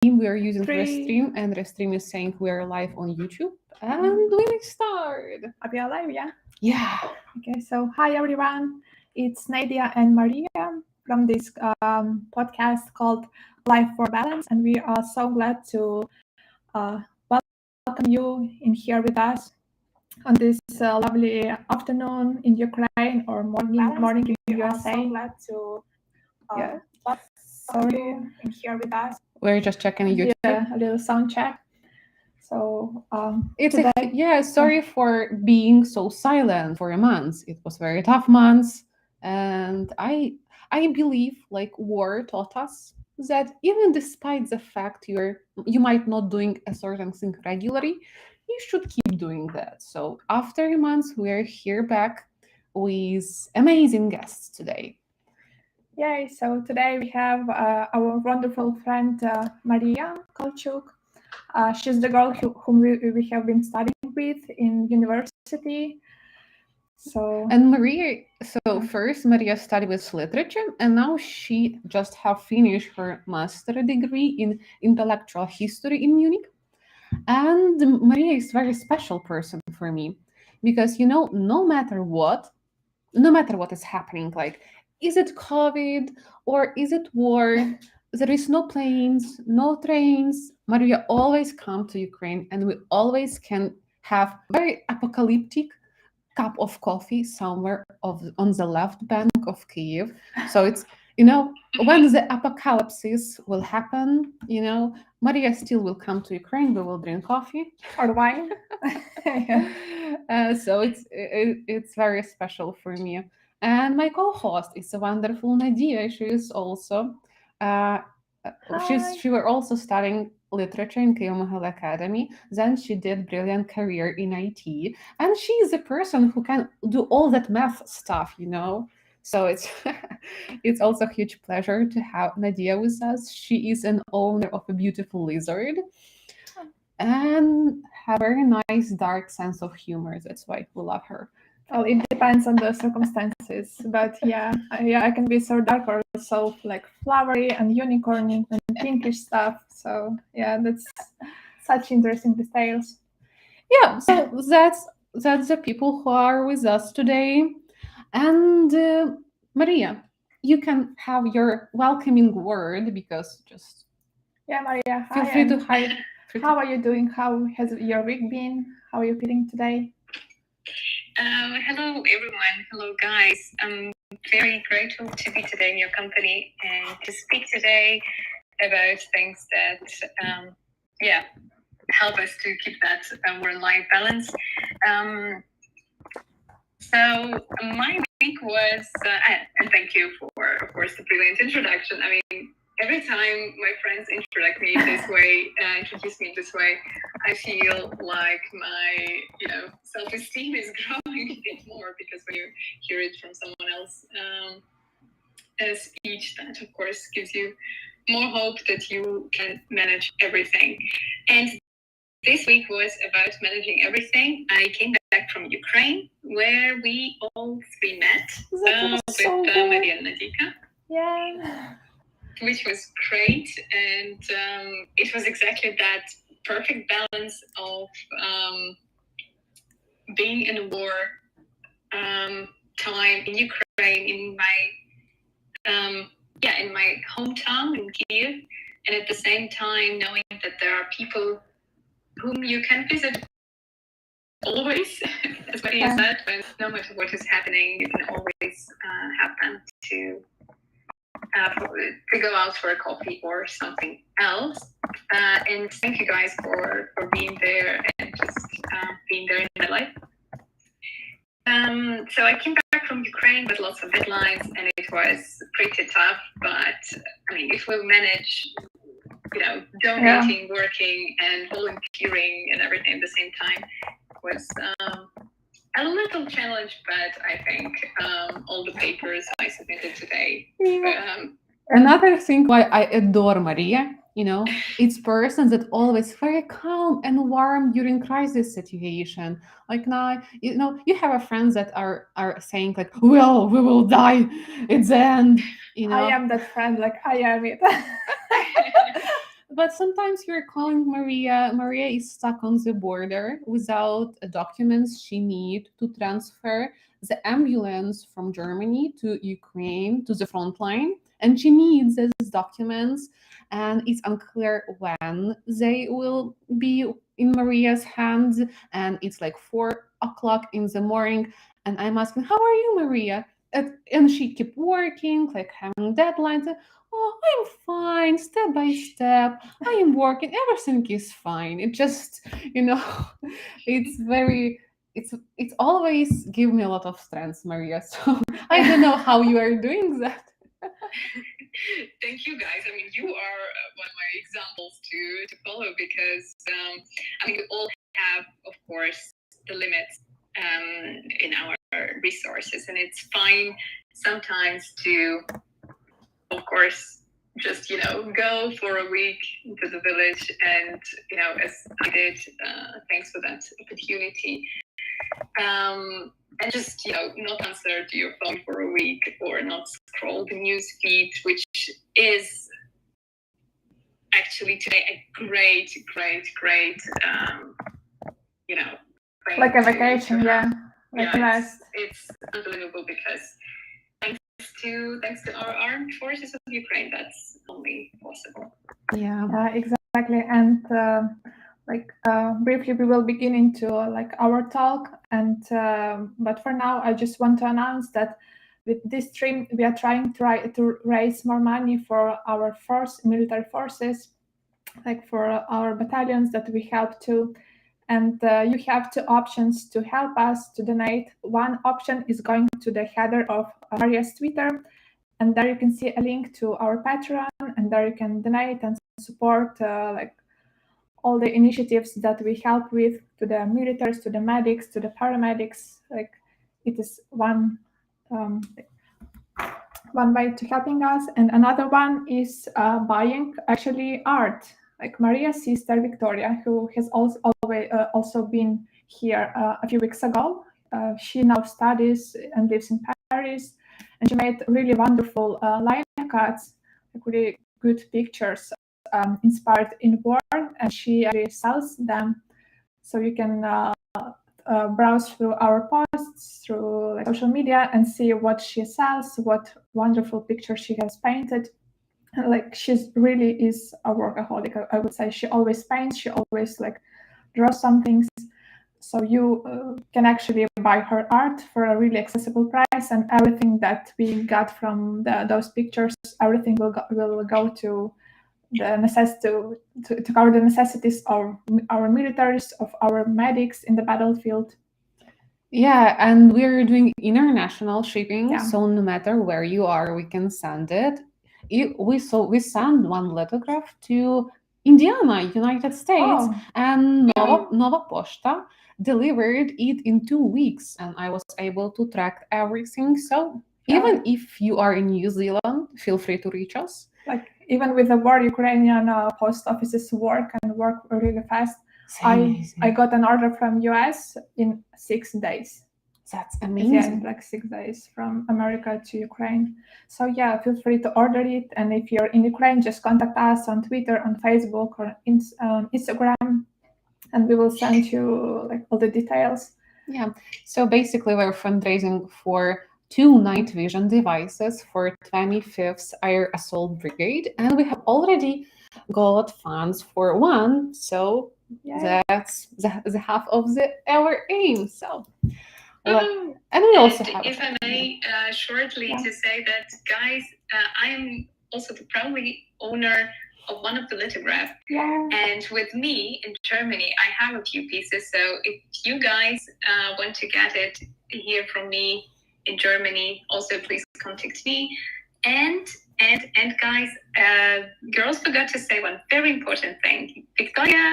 We are using Restream, and Restream is saying we are live on YouTube. And we start. Are we alive? Yeah. Yeah. Okay. So hi everyone. It's Nadia and Maria from this podcast called Life for Balance, and we are so glad to welcome you in here with us on this lovely afternoon in Ukraine or morning in USA. So glad to. Sorry, in here with us. We're just checking YouTube. Yeah, a little sound check. So it's today, sorry for being so silent for a month. It was very tough months, and I believe like war taught us that even despite the fact you might not doing a certain thing regularly, you should keep doing that. So after a month, we're here back with amazing guests today. Yay! So today we have our wonderful friend Maria Kovalchuk. She's the girl whom we have been studying with in university. And Maria, first Maria studied with literature, and now she just have finished her master degree in intellectual history in Munich. And Maria is a very special person for me because no matter what is happening, like is it COVID or is it war, there is no planes, no trains. Maria always come to Ukraine, and we always can have very apocalyptic cup of coffee somewhere on the left bank of Kiev. So it's when the apocalypse will happen, Maria still will come to Ukraine. We will drink coffee or wine. So it's very special for me. And my co-host is a wonderful Nadia. She is also she were also studying literature in Kyiv Academy. Then she did brilliant career in IT, and she is a person who can do all that math stuff, So it's also a huge pleasure to have Nadia with us. She is an owner of a beautiful lizard and have a very nice dark sense of humor. That's why we love her. Well, it depends on the circumstances, but yeah, I can be so dark or so like flowery and unicorny and pinkish stuff. So yeah, that's such interesting details. Yeah, so that's the people who are with us today. And Maria, you can have your welcoming word because just Maria, feel free to hide. How are you doing? How has your week been? How are you feeling today? Hello everyone, hello guys. I'm very grateful to be today in your company and to speak today about things that help us to keep that work-life balance. So my week was, and thank you for, of course, the brilliant introduction. I mean, every time my friends introduce me this way, I feel like my, self-esteem is growing a bit more because when you hear it from someone else, a speech that, of course, gives you more hope that you can manage everything. And this week was about managing everything. I came back from Ukraine, where we all three met with Maria and Nadia. Yeah. Which was great, and it was exactly that perfect balance of being in a war time in Ukraine, in my hometown in Kyiv, and at the same time knowing that there are people whom you can visit always, as Maria said, when no matter what is happening, you can always have them to go out for a coffee or something else. And thank you guys for being there and just being there in my life. So I came back from Ukraine with lots of deadlines, and it was pretty tough. But I mean, if we manage, donating, working, and volunteering and everything at the same time, was a little challenge, but I think all the papers I submitted today. Another thing why I adore Maria, it's persons that always very calm and warm during crisis situation. Like now, you have a friends that are saying like, well, we will die. It's the end. I am that friend, like I am it. but sometimes you're calling Maria. Maria is stuck on the border without documents she needs to transfer the ambulance from Germany to Ukraine to the front line. And she needs these documents, and it's unclear when they will be in Maria's hands. And it's like 4 o'clock in the morning, and I'm asking, "How are you, Maria?" And she keep working, like having deadlines. Oh, I'm fine, step by step. I am working. Everything is fine. It just, you know, it's very, it's always give me a lot of strength, Maria. So I don't know how you are doing that. Thank you, guys. I mean, you are one of my examples to follow because I mean, we all have, of course, the limits in our resources, and it's fine sometimes to, of course, just go for a week to the village, and as I did, thanks for that opportunity. And just not answer to your phone for a week, or not scroll the news feed, which is actually today a great like a vacation, like rest. It's unbelievable because thanks to our armed forces of Ukraine, that's only possible. Yeah, exactly. And briefly, we will begin into our talk. And but for now, I just want to announce that with this stream, we are trying to raise more money for our military forces, like for our battalions that we help to. And you have two options to help us to donate. One option is going to the header of Maria's Twitter, and there you can see a link to our Patreon, and there you can donate and support all the initiatives that we help with, to the militaries, to the medics, to the paramedics. Like, it is one way to helping us. And another one is buying actually art. Like Maria's sister Victoria, who has also been here a few weeks ago. She now studies and lives in Paris, and she made really wonderful line cuts, like really good pictures inspired in war, and she actually sells them. So you can browse through our posts, through social media, and see what she sells, what wonderful pictures she has painted. Like, she's really is a workaholic, I would say. She always paints, she always draws some things. So you can actually buy her art for a really accessible price, and everything that we got from those pictures, everything will go to the necessity to cover the necessities of our militaries, of our medics in the battlefield. Yeah, and we're doing international shipping, so no matter where you are, we can send it. We send one lithograph to Indiana, United States, and Nova Posta delivered it in 2 weeks, and I was able to track everything. So even if you are in New Zealand, feel free to reach us. Like, even with the war, Ukrainian post offices work really fast. I got an order from US in 6 days. That's amazing. Yeah, 6 days from America to Ukraine. So yeah, feel free to order it. And if you're in Ukraine, just contact us on Twitter, on Facebook, or Instagram, and we will send you all the details. Yeah. So basically, we're fundraising for 2 night vision devices for 25th Air Assault Brigade, and we have already got funds for one. So that's the half of our aim. So. And we also have. If I may, shortly to say that, guys, I am also the proudly owner of one of the lithographs. And with me in Germany, I have a few pieces. So if you guys want to get it here from me in Germany, also please contact me. And guys, girls forgot to say one very important thing. Victoria,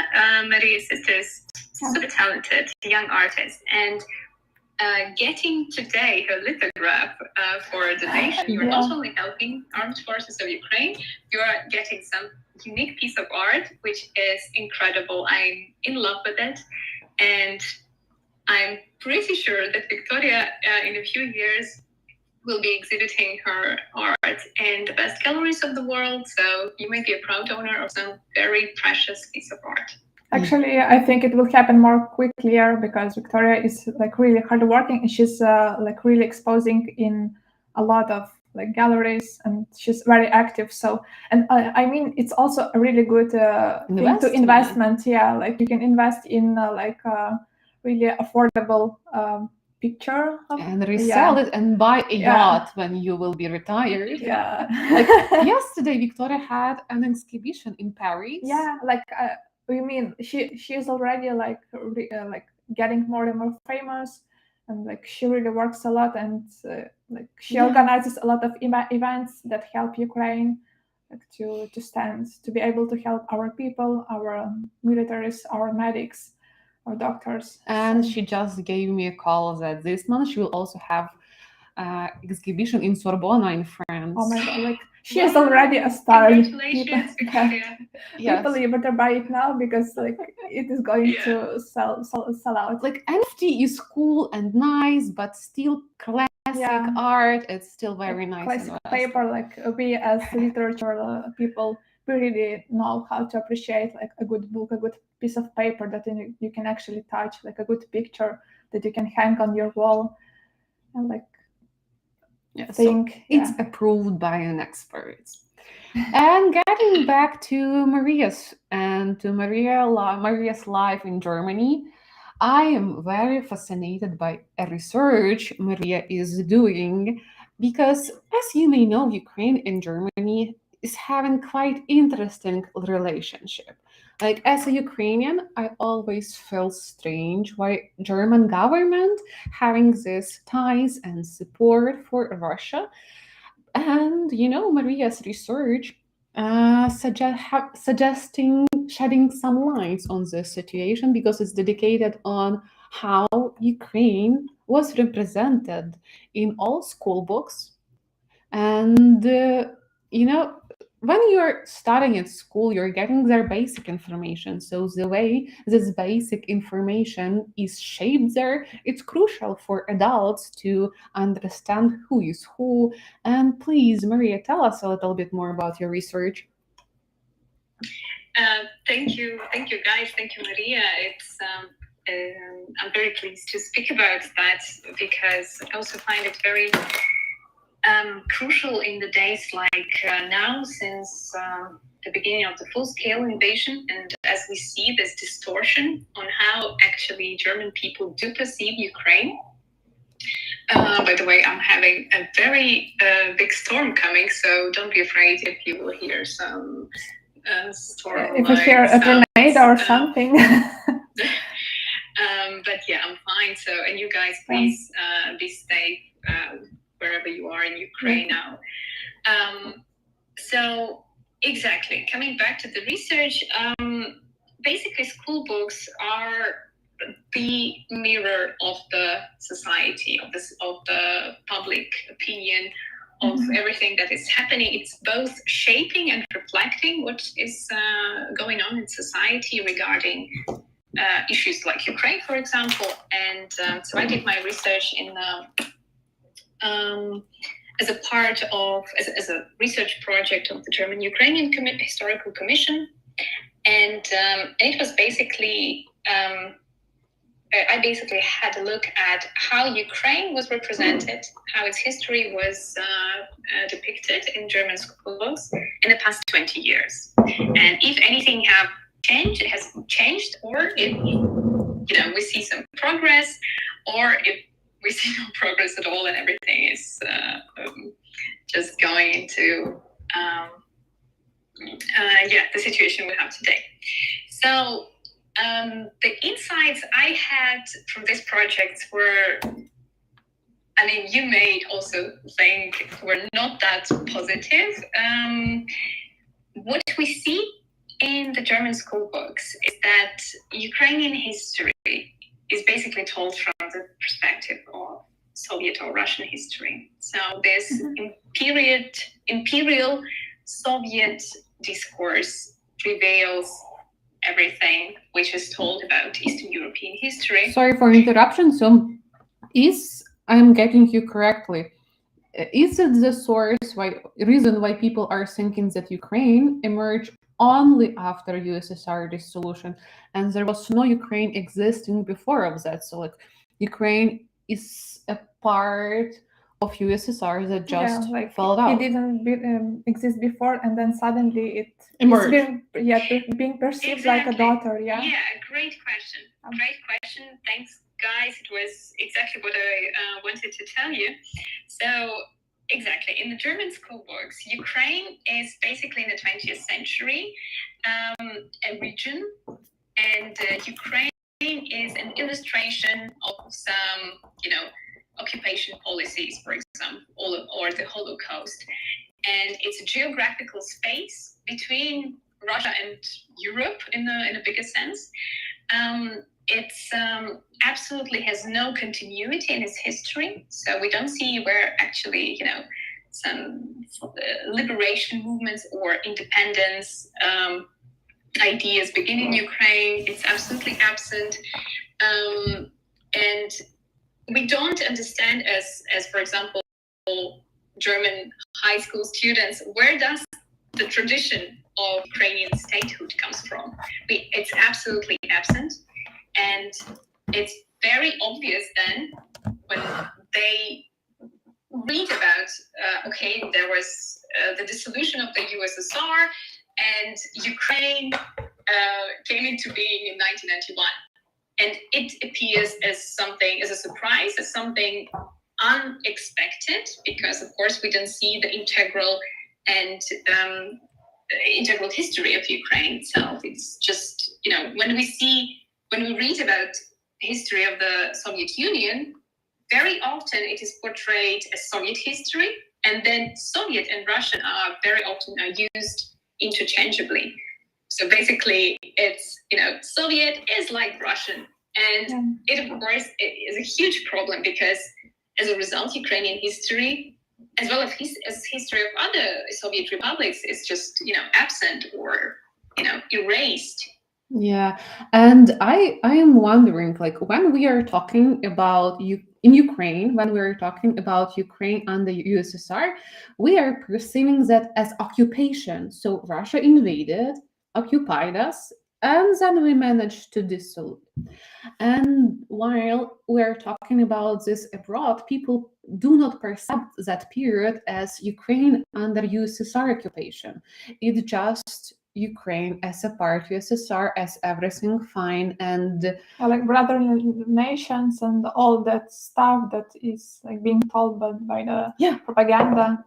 Maria's sister, is super talented young artist, and getting today her lithograph for a donation, you're not only helping armed forces of Ukraine, you are getting some unique piece of art, which is incredible. I'm in love with it, and I'm pretty sure that Victoria, in a few years, will be exhibiting her art in the best galleries of the world. So you may be a proud owner of some very precious piece of art. Actually, I think it will happen more quickly because Victoria is like really hardworking, and she's like really exposing in a lot of like galleries, and she's very active. So, and I mean, it's also a really good thing to investment. Yeah, like you can invest in like really affordable picture and resell it and buy a yacht when you will be retired. Yeah. Like yesterday, Victoria had an exhibition in Paris. Yeah, like we mean she is already like getting more and more famous, and like she really works a lot, and like she organizes a lot of events that help Ukraine like to be able to help our people, our militaries, our medics, our doctors. And she just gave me a call that this month she will also have exhibition in Sorbonne in France. Oh my god, like she is already a star. Congratulations, Victoria. People, you better buy it now because like it is going to sell out. Like NFT is cool and nice, but still classic art. It's still very nice. Classic paper, like we as literature people, we really know how to appreciate like a good book, a good piece of paper that you can actually touch, like a good picture that you can hang on your wall, and like it's approved by an expert. And getting back to Maria's life in Germany, I am very fascinated by a research Maria is doing because, as you may know, Ukraine and Germany is having quite interesting relationship. Like as a Ukrainian, I always felt strange why German government having this ties and support for Russia. And Maria's research suggesting shedding some lights on this situation because it's dedicated on how Ukraine was represented in all school books. And when you're studying at school, you're getting their basic information. So the way this basic information is shaped there, it's crucial for adults to understand who is who. And please, Maria, tell us a little bit more about your research. Thank you, guys. Thank you, Maria. It's I'm very pleased to speak about that because I also find it very crucial in the days like now, since the beginning of the full-scale invasion, and as we see this distortion on how actually German people do perceive Ukraine. By the way, I'm having a very big storm coming, so don't be afraid if you will hear some storm. If you hear a tornado or something. But yeah, I'm fine. So, and you guys, please be safe wherever you are in Ukraine now. So exactly, coming back to the research, basically school books are the mirror of the society, of the public opinion, of everything that is happening. It's both shaping and reflecting what is going on in society regarding issues like Ukraine, for example. And so I did my research in as a part of as a research project of the German Ukrainian Historical Commission, and it was basically I basically had a look at how Ukraine was represented, how its history was depicted in German school books in the past 20 years, and if anything has changed, or if we see some progress, or if we see no progress at all and everything is just going into the situation we have today. So the insights I had from this project were, you may also think were not that positive. What we see in the German school books is that Ukrainian history is basically told from the perspective of Soviet or Russian history. So this imperial Soviet discourse prevails everything which is told about Eastern European history. Sorry for interruption. So, I'm getting you correctly, is it the reason why people are thinking that Ukraine emerged only after USSR dissolution, and there was no Ukraine existing before of that? So like Ukraine is a part of USSR that just fell out. It didn't exist before, and then suddenly it emerged. Being perceived like a daughter. Yeah, great question. Great question. Thanks, guys. It was exactly what I wanted to tell you. So, exactly, in the German school books, Ukraine is basically in the 20th century a region, and Ukraine is an illustration of some, occupation policies, for example, or the Holocaust. And it's a geographical space between Russia and Europe in a bigger sense. It's absolutely has no continuity in its history. So we don't see where actually, some liberation movements or independence ideas begin in Ukraine. It's absolutely absent. And we don't understand as for example, German high school students, where does the tradition of Ukrainian statehood comes from? It's absolutely absent. And it's very obvious then when they read about, there was the dissolution of the USSR and Ukraine came into being in 1991. And it appears as a surprise, as something unexpected, because of course we don't see the integral history of Ukraine itself. It's just, when we read about the history of the Soviet Union, very often it is portrayed as Soviet history, and then Soviet and Russian are very often used interchangeably. So basically it's, Soviet is like Russian. And it, of course, is a huge problem because as a result, Ukrainian history, as well as history of other Soviet republics, is just, absent or, erased. Yeah. And I am wondering, like, when we are talking about in Ukraine, when we are talking about Ukraine under USSR, we are perceiving that as occupation. So Russia invaded, occupied us, and then we managed to dissolve. And while we're talking about this abroad, people do not perceive that period as Ukraine under USSR occupation. It's just Ukraine as a part of USSR, as everything fine, and like brother nations and all that stuff that is like being told by the propaganda.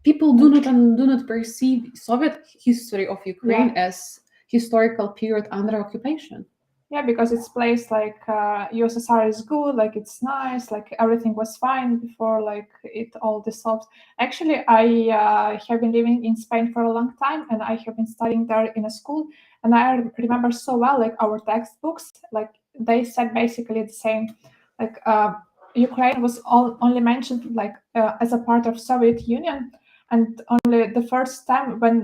People do not perceive Soviet history of Ukraine as historical period under occupation. Yeah, because it's placed like USSR is good, like it's nice, like everything was fine before like it all dissolved. Actually, I have been living in Spain for a long time, and I have been studying there in a school, and I remember so well like our textbooks, like they said basically the same, like Ukraine was only mentioned like as a part of Soviet Union, and only the first time when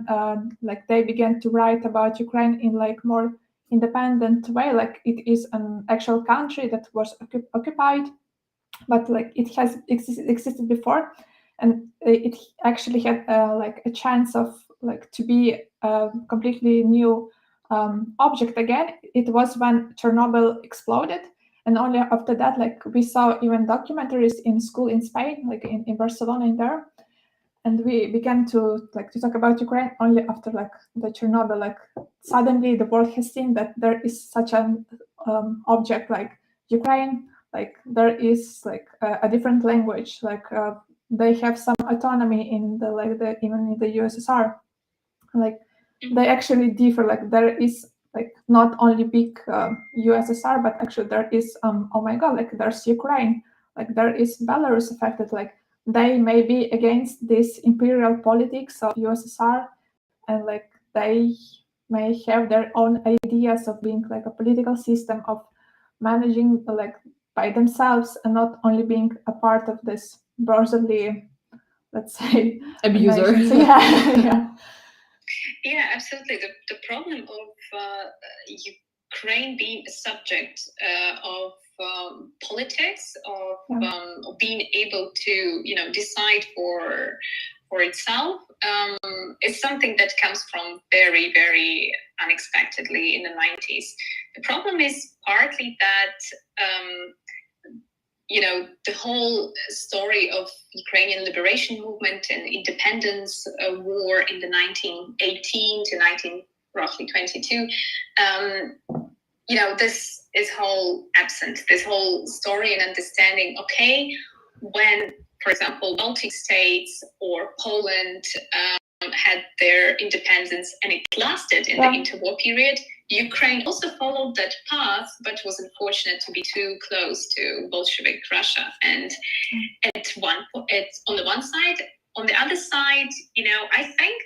like they began to write about Ukraine in like more independent way, like it is an actual country that was occupied, but like it has existed before, and it actually had like a chance of like to be a completely new object again. It was when Chernobyl exploded, and only after that like we saw even documentaries in school in Spain, like in Barcelona in there. And we began to talk about Ukraine only after like the Chernobyl. Like suddenly the world has seen that there is such an object like Ukraine. Like there is like a different language. Like they have some autonomy in the even in the USSR. Like they actually differ. Like there is like not only big USSR, but actually there is oh my god, like there's Ukraine. Like there is Belarus affected. Like they may be against this imperial politics of USSR, and like they may have their own ideas of being like a political system of managing like by themselves and not only being a part of this brotherly, let's say, abuser. Yeah, absolutely. The problem of Ukraine being a subject of politics, of being able to, decide for itself, is something that comes from very, very unexpectedly in the 90s. The problem is partly that, the whole story of Ukrainian liberation movement and independence war in the 1918 to roughly 22, this is whole absent, this whole story and understanding, okay, when, for example, Baltic states or Poland had their independence and it lasted in the interwar period, Ukraine also followed that path, but was unfortunate to be too close to Bolshevik Russia. And on the one side, on the other side, I think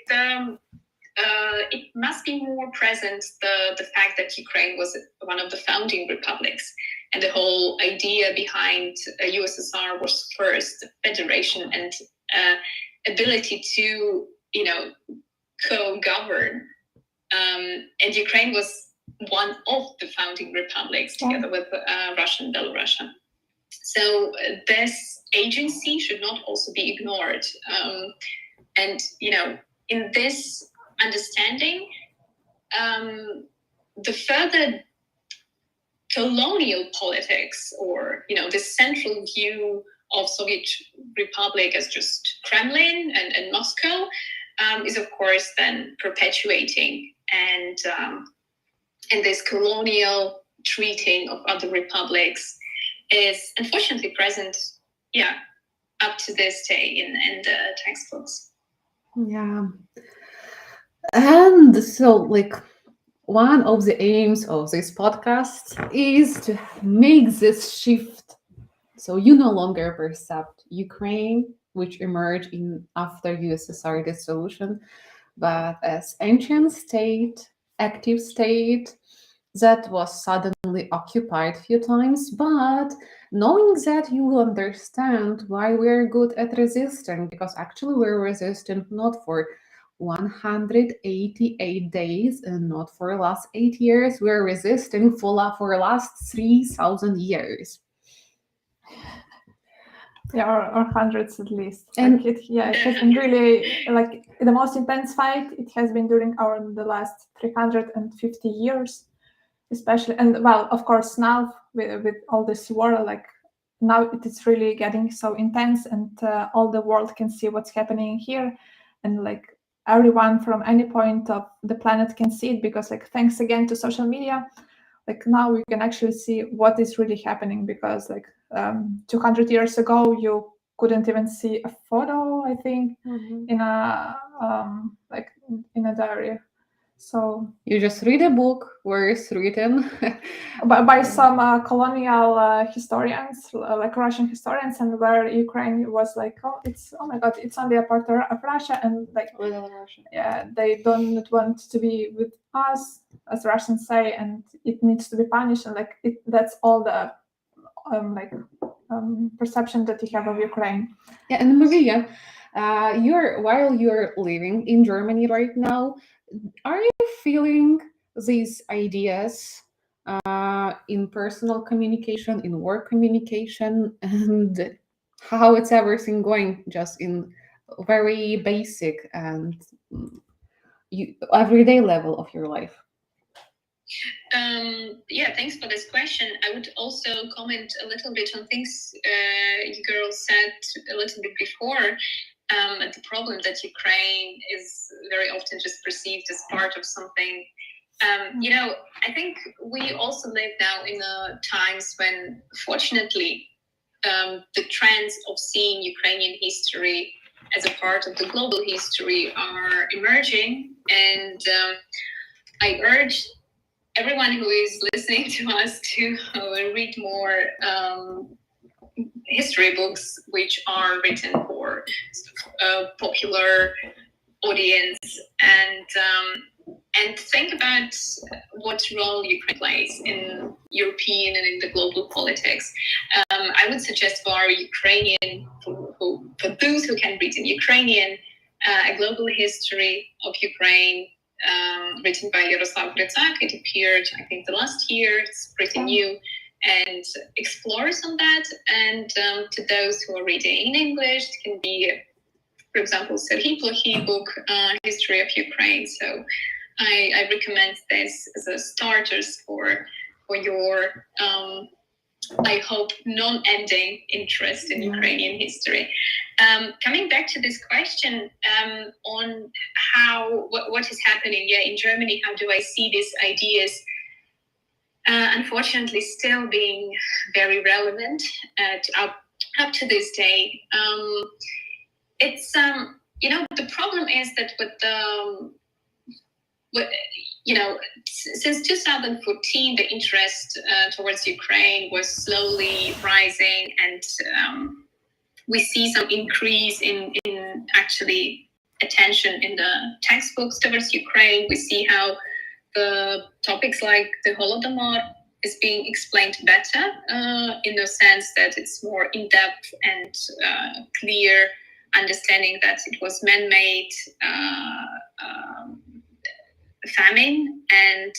it must be more present the fact that Ukraine was one of the founding republics, and the whole idea behind USSR was first federation and ability to co-govern, and Ukraine was one of the founding republics together with Russia and Belarus. So this agency should not also be ignored, and in this understanding, the further colonial politics, or the central view of Soviet Republic as just Kremlin and Moscow, is of course then perpetuating, and this colonial treating of other republics is unfortunately present, up to this day in the textbooks. Yeah. And so, one of the aims of this podcast is to make this shift. So you no longer perceive Ukraine, which emerged after USSR dissolution, but as ancient state, active state that was suddenly occupied a few times, but knowing that you will understand why we're good at resisting, because actually we're resisting not for 188 days and not for the last 8 years, we're resisting for last 3,000 years. Or hundreds at least. And it has been really the most intense fight. It has been during the last 350 years, especially. And well, of course, now with all this war, now it is really getting so intense, and all the world can see what's happening here, and everyone from any point of the planet can see it, because thanks again to social media, now we can actually see what is really happening, because 200 years ago you couldn't even see a photo, I think, in a in a diary. So you just read a book where it's written by some colonial historians, Russian historians, and where Ukraine was oh my god, it's only a part of Russia, and little Russia. Yeah, they don't want to be with us, as Russians say, and it needs to be punished, and that's all the perception that you have of Ukraine. Yeah, and Maria, while you're living in Germany right now, are you feeling these ideas in personal communication, in work communication, and how it's everything going just in very basic and everyday level of your life? Thanks for this question. I would also comment a little bit on things you girls said a little bit before. The problem that Ukraine is very often just perceived as part of something. I think we also live now in times when, fortunately, the trends of seeing Ukrainian history as a part of the global history are emerging. And I urge everyone who is listening to us to read more history books which are written for popular audience, and think about what role Ukraine plays in European and in the global politics. I would suggest for Ukrainian, for those who can read in Ukrainian, a global history of Ukraine written by Yaroslav Gryzak. It appeared, I think, the last year. It's pretty new and explores on that. And to those who are reading in English, it can be, for example, Serhiy Plokhy book, History of Ukraine. So I recommend this as a starters for your, I hope, non-ending interest in Ukrainian history. Coming back to this question on what is happening in Germany, how do I see these ideas unfortunately still being very relevant up to this day. It's the problem is that since 2014 the interest towards Ukraine was slowly rising, and we see some increase in actually attention in the textbooks towards Ukraine. We see how the topics like the Holodomor is being explained better in the sense that it's more in-depth and clear understanding that it was man-made famine, and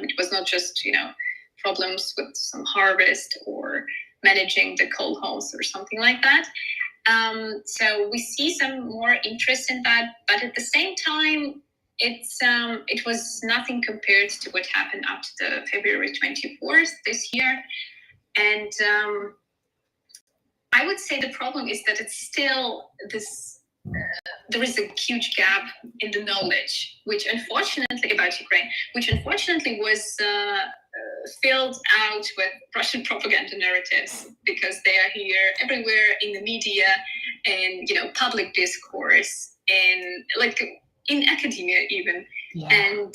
it was not just problems with some harvest or managing the coal holes or something like that. So we see some more interest in that, but at the same time, it was nothing compared to what happened after the February 24th this year. And I would say the problem is that it's still this, there is a huge gap in the knowledge, which unfortunately about Ukraine, which unfortunately was filled out with Russian propaganda narratives, because they are here everywhere in the media and public discourse and in academia even. And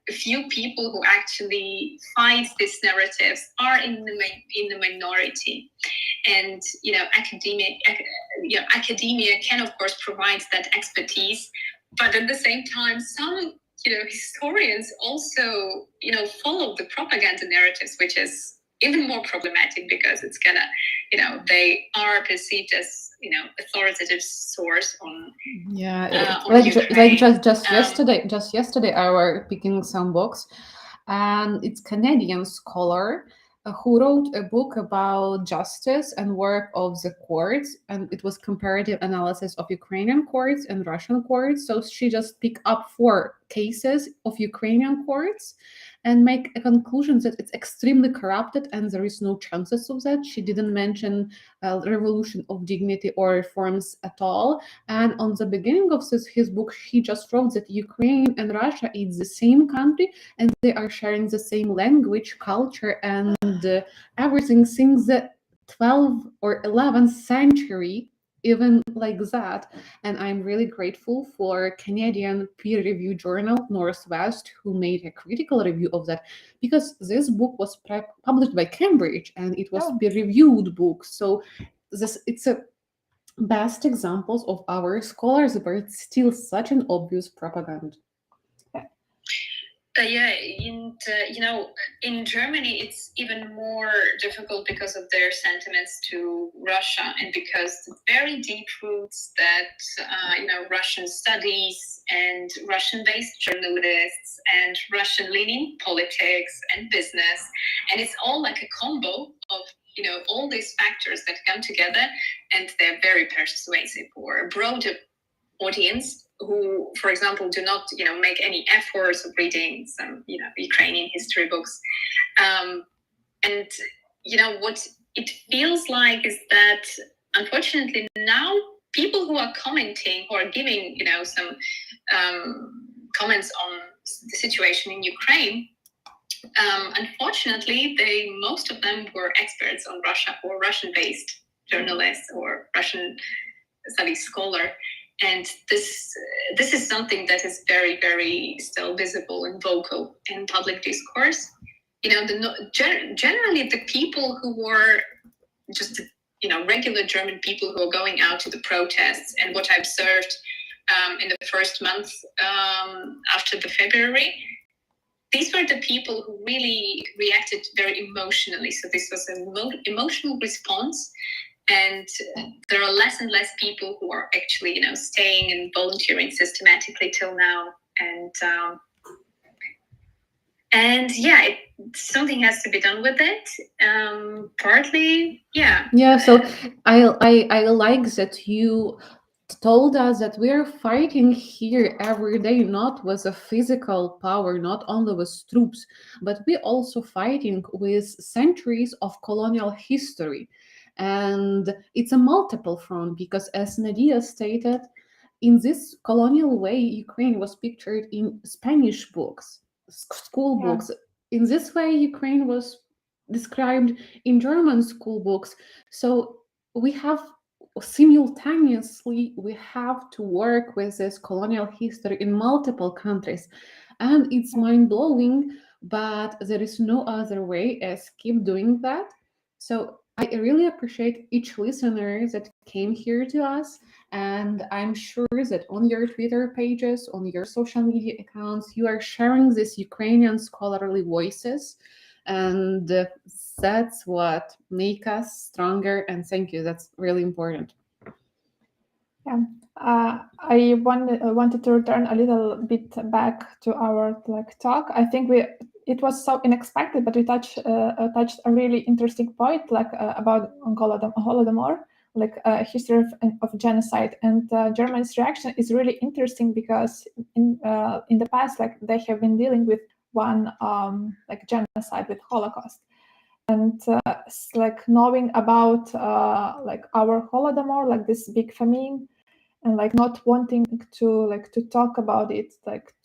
a few people who actually fight these narratives are in the minority. And academia can of course provide that expertise, but at the same time some historians also follow the propaganda narratives, which is even more problematic because it's gonna they are perceived as authoritative source on just yesterday I were picking some books, and it's Canadian scholar who wrote a book about justice and work of the courts, and it was comparative analysis of Ukrainian courts and Russian courts. So she just picked up 4 cases of Ukrainian courts and make a conclusion that it's extremely corrupted and there is no chances of that. She didn't mention revolution of dignity or reforms at all. And on the beginning of his book, he just wrote that Ukraine and Russia is the same country and they are sharing the same language, culture, and everything since the 12th or 11th century, even like that. And I'm really grateful for Canadian peer-reviewed journal Northwest, who made a critical review of that, because this book was published by Cambridge and it was peer-reviewed book. So it's a best examples of our scholars, but it's still such an obvious propaganda. In Germany, it's even more difficult because of their sentiments to Russia, and because the very deep roots that Russian studies and Russian-based journalists and Russian-leaning politics and business, and it's all like a combo of all these factors that come together, and they're very persuasive for a broader audience who, for example, do not make any efforts of reading some Ukrainian history books. And what it feels like is that unfortunately now people who are commenting, who are giving some comments on the situation in Ukraine, unfortunately most of them were experts on Russia or Russian-based journalists or Russian studies scholar. And this is something that is very, very still visible and vocal in public discourse. Generally the people who were just regular German people who are going out to the protests, and what I observed in the first month after the February, these were the people who really reacted very emotionally. So this was an emotional response. And there are less and less people who are actually, staying and volunteering systematically till now And yeah, something has to be done with it. Partly, yeah. Yeah, so I like that you told us that we are fighting here every day, not with a physical power, not only with troops, but we also fighting with centuries of colonial history. And it's a multiple front because, as Nadia stated, in this colonial way, Ukraine was pictured in Spanish books, school Yeah. books. In this way, Ukraine was described in German school books. So we have simultaneously we have to work with this colonial history in multiple countries, and it's mind-blowing, but there is no other way as keep doing that. So I really appreciate each listener that came here to us, and I'm sure that on your Twitter pages, on your social media accounts, you are sharing these Ukrainian scholarly voices, and that's what make us stronger. And thank you, that's really important. Yeah, I wanted to return a little bit back to our talk. I think it was so unexpected, but we touched a really interesting point about Holodomor, history of genocide, and Germany's reaction is really interesting because in the past they have been dealing with one genocide, with Holocaust. And knowing about our Holodomor, this big famine, and not wanting to talk about it,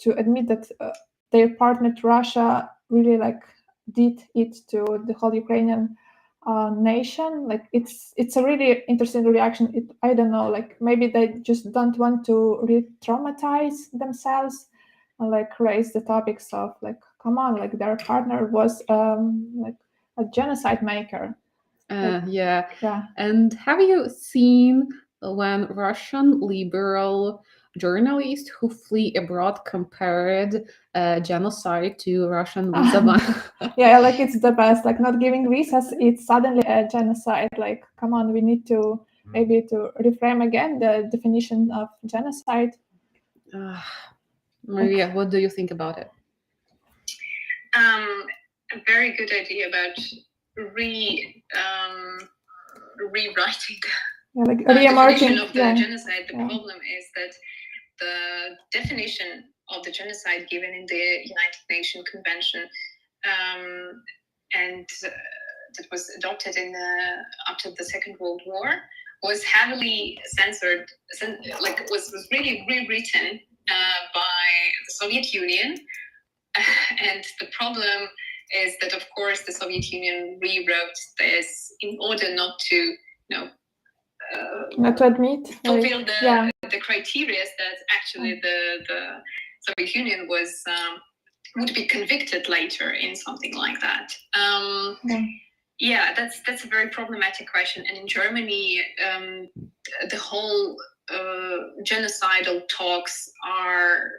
to admit that their partner Russia really did it to the whole Ukrainian nation. It's a really interesting reaction. I don't know, maybe they just don't want to re-traumatize themselves and raise the topics of come on, their partner was a genocide maker. Yeah. Yeah. And have you seen when Russian liberal journalists who flee abroad compared genocide to Russian visa ban? Yeah, it's the best. Not giving visas, it's suddenly a genocide. Come on, we need to maybe to reframe again the definition of genocide. Maria, what do you think about it? A very good idea about rewriting the definition of the genocide. The problem is that the definition of the genocide given in the United Nations Convention and that was adopted after the Second World War was heavily censored, was really rewritten by the Soviet Union. And the problem is that, of course, the Soviet Union rewrote this in order not to, not to admit, fulfill the criteria that actually the Soviet Union would be convicted later in something like that. Yeah, that's a very problematic question. And in Germany, the whole genocidal talks are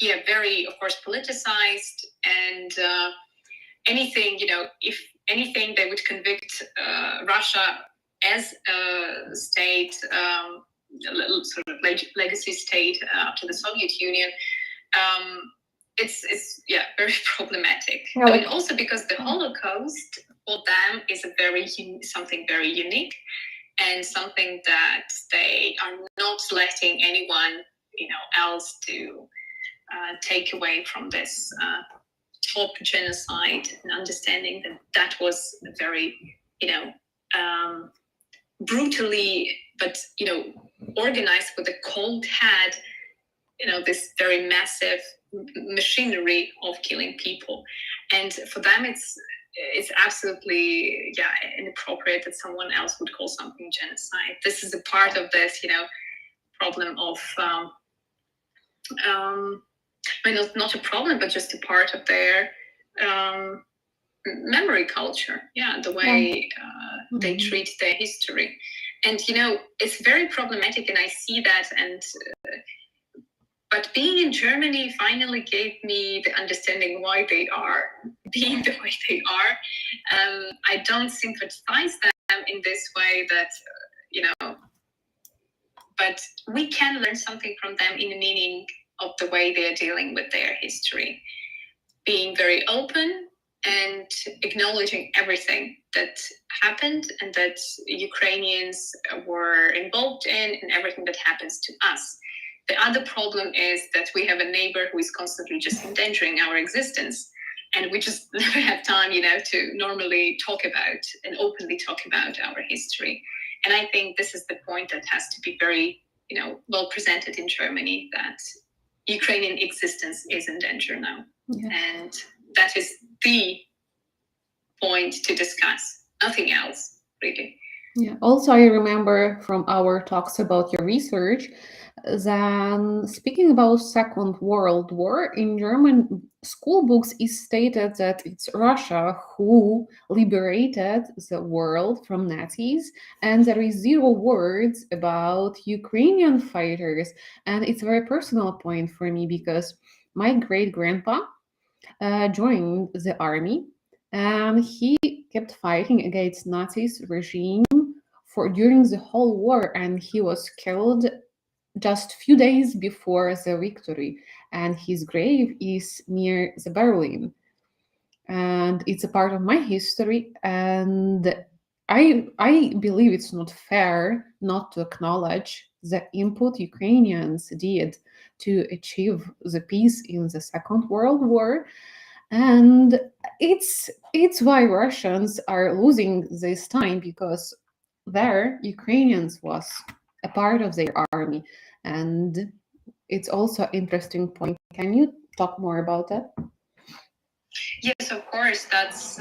very, of course, politicized, and anything, if anything, they would convict Russia as a state, sort of legacy state after the Soviet Union. It's very problematic. I mean, also because the Holocaust for them is something very unique, and something that they are not letting anyone else to take away from this top genocide, and understanding that was very brutally, but organized with a cold head, this very massive machinery of killing people. And for them it's absolutely inappropriate that someone else would call something genocide. This is a part of this problem of not a problem, but just a part of their memory culture. The way they treat their history. And it's very problematic, and I see that. And but being in Germany finally gave me the understanding why they are being the way they are. I don't sympathize them in this way that but we can learn something from them in the meaning of the way they are dealing with their history, being very open and acknowledging everything that happened and that Ukrainians were involved in and everything that happens to us. The other problem is that we have a neighbor who is constantly just endangering our existence, and we just never have time, to normally talk about and openly talk about our history. And I think this is the point that has to be very, well presented in Germany, that Ukrainian existence is in danger now. Yeah. And that is the point to discuss, nothing else, really. Yeah. Also, I remember from our talks about your research, then speaking about Second World War, in German school books is stated that it's Russia who liberated the world from Nazis, and there is zero words about Ukrainian fighters. And it's a very personal point for me because my great-grandpa joined the army, and he kept fighting against Nazis regime during the whole war, and he was killed just few days before the victory, and his grave is near the Berlin, and it's a part of my history. And I believe it's not fair not to acknowledge the input Ukrainians did to achieve the peace in the Second World War. And it's why Russians are losing this time, because there Ukrainians was a part of their army. And it's also an interesting point. Can you talk more about that? Yes, of course. That's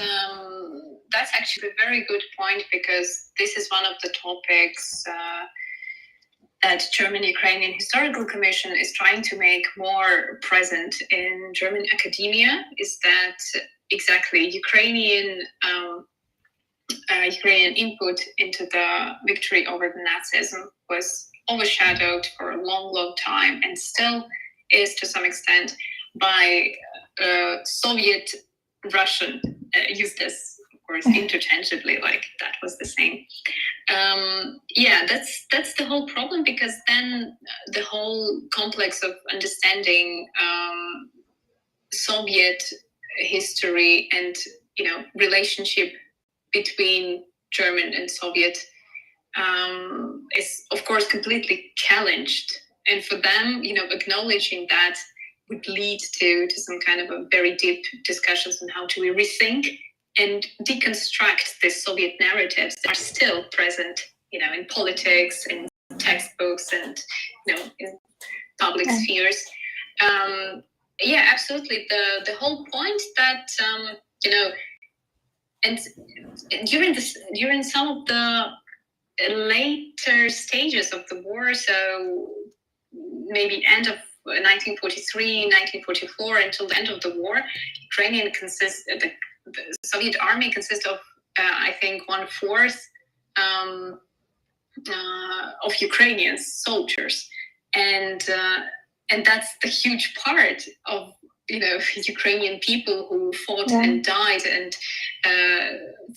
actually a very good point, because this is one of the topics that German-Ukrainian Historical Commission is trying to make more present in German academia, is that exactly Ukrainian input into the victory over the Nazism was overshadowed for a long, long time, and still is to some extent, by Soviet Russian, use this, of course, interchangeably, like that was the same. That's the whole problem, because then the whole complex of understanding Soviet history and relationship between German and Soviet is of course completely challenged, and for them acknowledging that would lead to some kind of a very deep discussions on how to rethink and deconstruct the Soviet narratives that are still present, in politics, in textbooks, and in public spheres. Absolutely. The whole point that and during some of the later stages of the war, so maybe end of 1943, 1944 until the end of the war, the Soviet army consists of I think 1/4 of Ukrainian soldiers, and that's the huge part of Ukrainian people who fought and died. And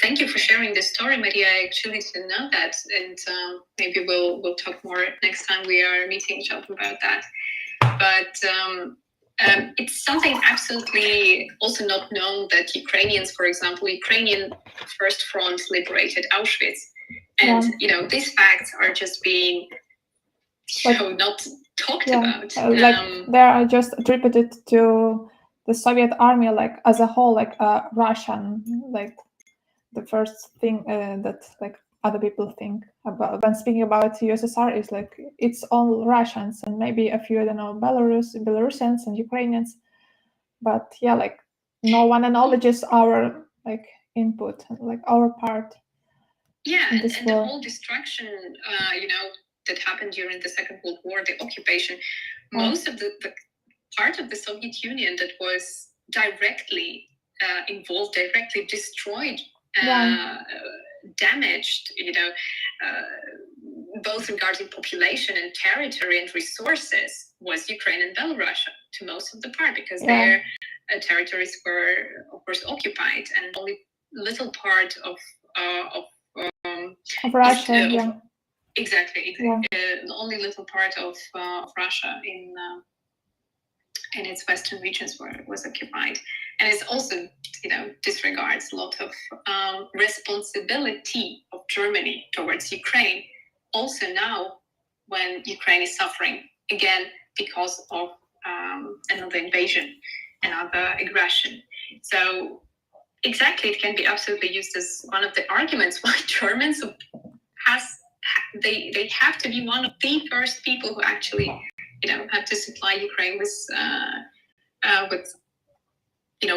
thank you for sharing this story, Maria. I actually didn't know that, and maybe we'll talk more next time we are meeting each other about that. But it's something absolutely also not known that Ukrainians, for example, Ukrainian First Front liberated Auschwitz, and these facts are just being not talked about. They are just attributed to the Soviet army, like as a whole, like Russian, like the first thing that like other people think about when speaking about USSR is like it's all Russians and maybe a few, I don't know, Belarusians and Ukrainians, but like no one acknowledges our like input, like our part. And the whole destruction, that happened during the Second World War, the occupation, most of the part of the Soviet Union that was directly involved, directly destroyed, damaged, both regarding population and territory and resources, was Ukraine and Belarus to most of the part, because their territories were, of course, occupied, and only little part of Russia, exactly. Only little part of Russia and its western regions was occupied. And it also, disregards a lot of responsibility of Germany towards Ukraine. Also now, when Ukraine is suffering again because of another invasion, another aggression. So exactly, it can be absolutely used as one of the arguments why Germans they have to be one of the first people who actually, have to supply Ukraine with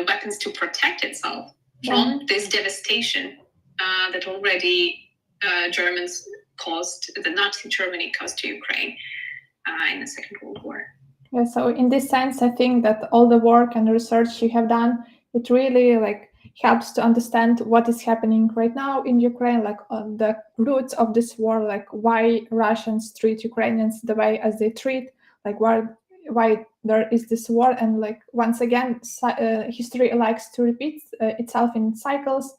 weapons to protect itself from this devastation that already Germans caused, the Nazi Germany caused to Ukraine in the Second World War. Yeah, so in this sense, I think that all the work and research you have done, it really helps to understand what is happening right now in Ukraine, the roots of this war, why Russians treat Ukrainians the way as they treat, why there is this war, and once again, history likes to repeat itself in cycles,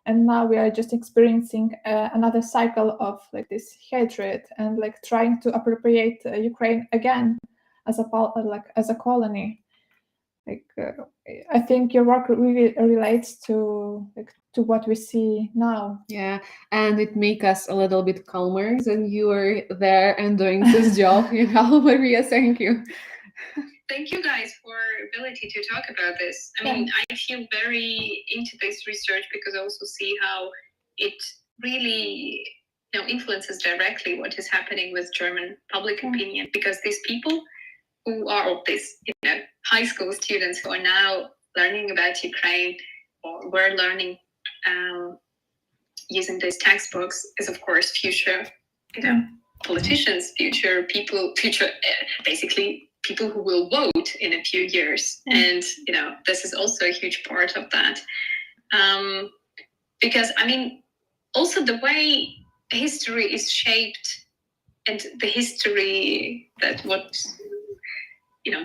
and now we are just experiencing another cycle of this hatred and trying to appropriate Ukraine again as a colony. I think your work really relates to what we see now. Yeah, and it makes us a little bit calmer than you were there and doing this job. Maria, thank you. Thank you guys for ability to talk about this. I mean, I feel very into this research because I also see how it really influences directly what is happening with German public opinion, because these people who are of these high school students who are now learning about Ukraine or were learning using these textbooks is of course future politicians, future people, basically people who will vote in a few years. And this is also a huge part of that, because I mean also the way history is shaped and the history that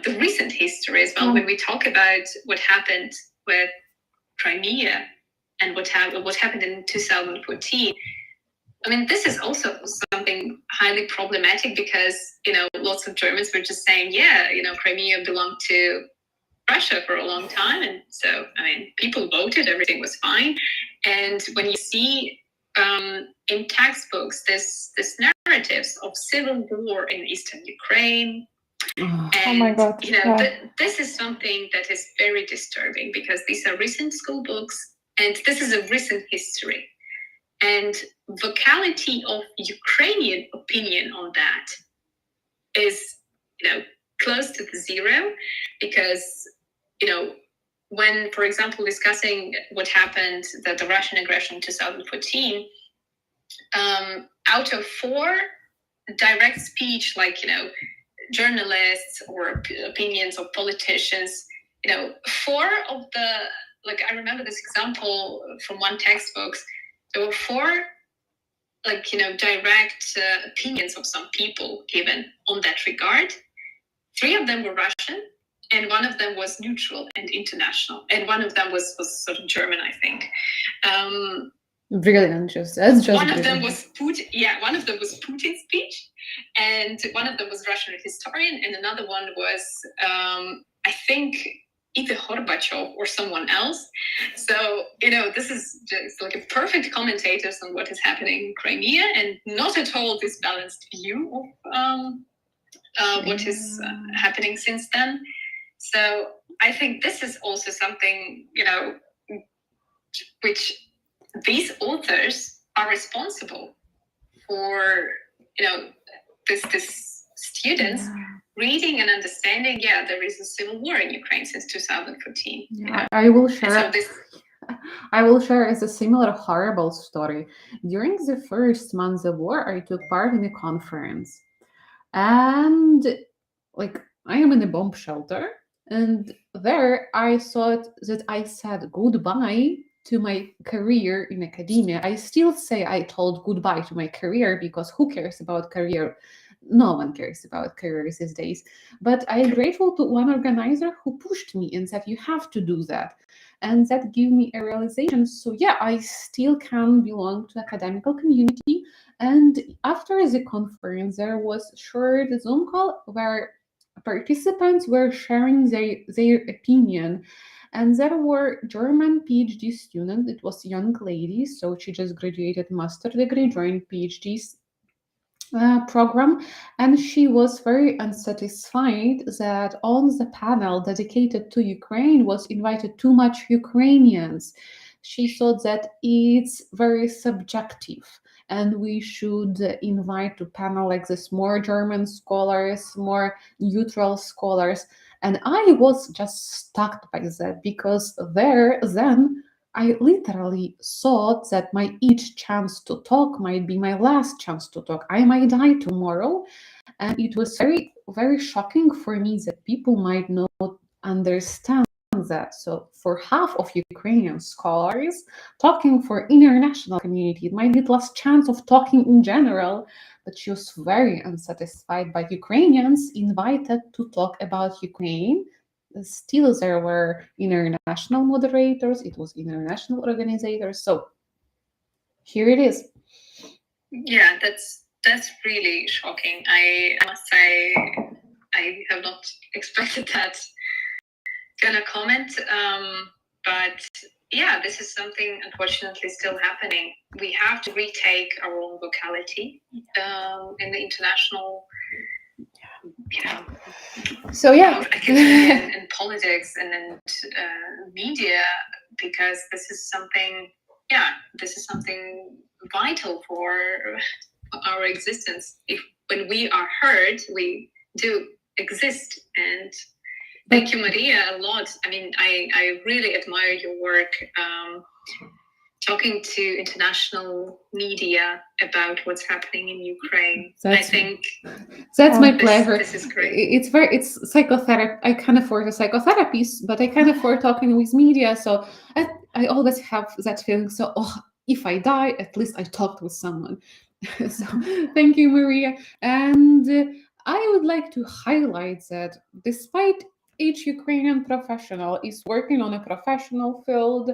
the recent history as well, when we talk about what happened with Crimea and what happened in 2014. I mean, this is also something highly problematic because, lots of Germans were just saying, Crimea belonged to Russia for a long time. And so, I mean, people voted, everything was fine. And when you see in textbooks, this narratives of civil war in Eastern Ukraine, oh my God. This is something that is very disturbing because these are recent school books and this is a recent history. And vocality of Ukrainian opinion on that is, close to the zero because, when, for example, discussing what happened, the Russian aggression in 2014, out of 4 direct speech, journalists or opinions of politicians, 4 of the, I remember this example from one textbook, there were 4 direct opinions of some people given on that regard. 3 of them were Russian and 1 of them was neutral and international, and 1 of them was sort of German, I think. Brilliant, one of them was Putin. One of them was Putin's speech, and 1 of them was Russian historian, and another one was I think either Gorbachev or someone else. So this is just a perfect commentators on what is happening in Crimea, and not at all this balanced view of what is happening since then. So I think this is also something which these authors are responsible for, this students reading and understanding, there is a civil war in Ukraine since 2014. I will share. I will share as a similar horrible story. During the first months of war, I took part in a conference, and I am in a bomb shelter, and there I thought that I said goodbye to my career in academia. I still say I told goodbye to my career because who cares about career? No one cares about careers these days. But I'm grateful to one organizer who pushed me and said, you have to do that. And that gave me a realization. So I still can belong to academical community. And after the conference, there was shared Zoom call where participants were sharing their opinion. And there were German PhD students. It was young lady, so she just graduated master degree, joined PhD program, and she was very unsatisfied that on the panel dedicated to Ukraine was invited too much Ukrainians. She thought that it's very subjective and we should invite to panel like this more German scholars, more neutral scholars. And I was just stuck by that because there then I literally thought that my each chance to talk might be my last chance to talk. I might die tomorrow. And it was very, very shocking for me that people might not understand that. So for half of Ukrainian scholars, talking for international community, it might be the last chance of talking in general. But she was very unsatisfied by Ukrainians invited to talk about Ukraine. Still there were international moderators, it was international organizers, so here it is. Yeah, that's really shocking. I must say I have not expected that kind of comment, but yeah, this is something unfortunately still happening. We have to retake our own locality in the international, so yeah, academia and politics and media, because this is something vital for our existence. If when we are heard, we do exist. And thank you, Maria, a lot. I mean, I really admire your work talking to international media about what's happening in Ukraine. I think that's my pleasure. This is great. It's psychotherapy. I can't afford a psychotherapist, but I can afford talking with media. So I always have that feeling. So if I die, at least I talked with someone. So thank you, Maria. And I would like to highlight that despite each Ukrainian professional is working on a professional field,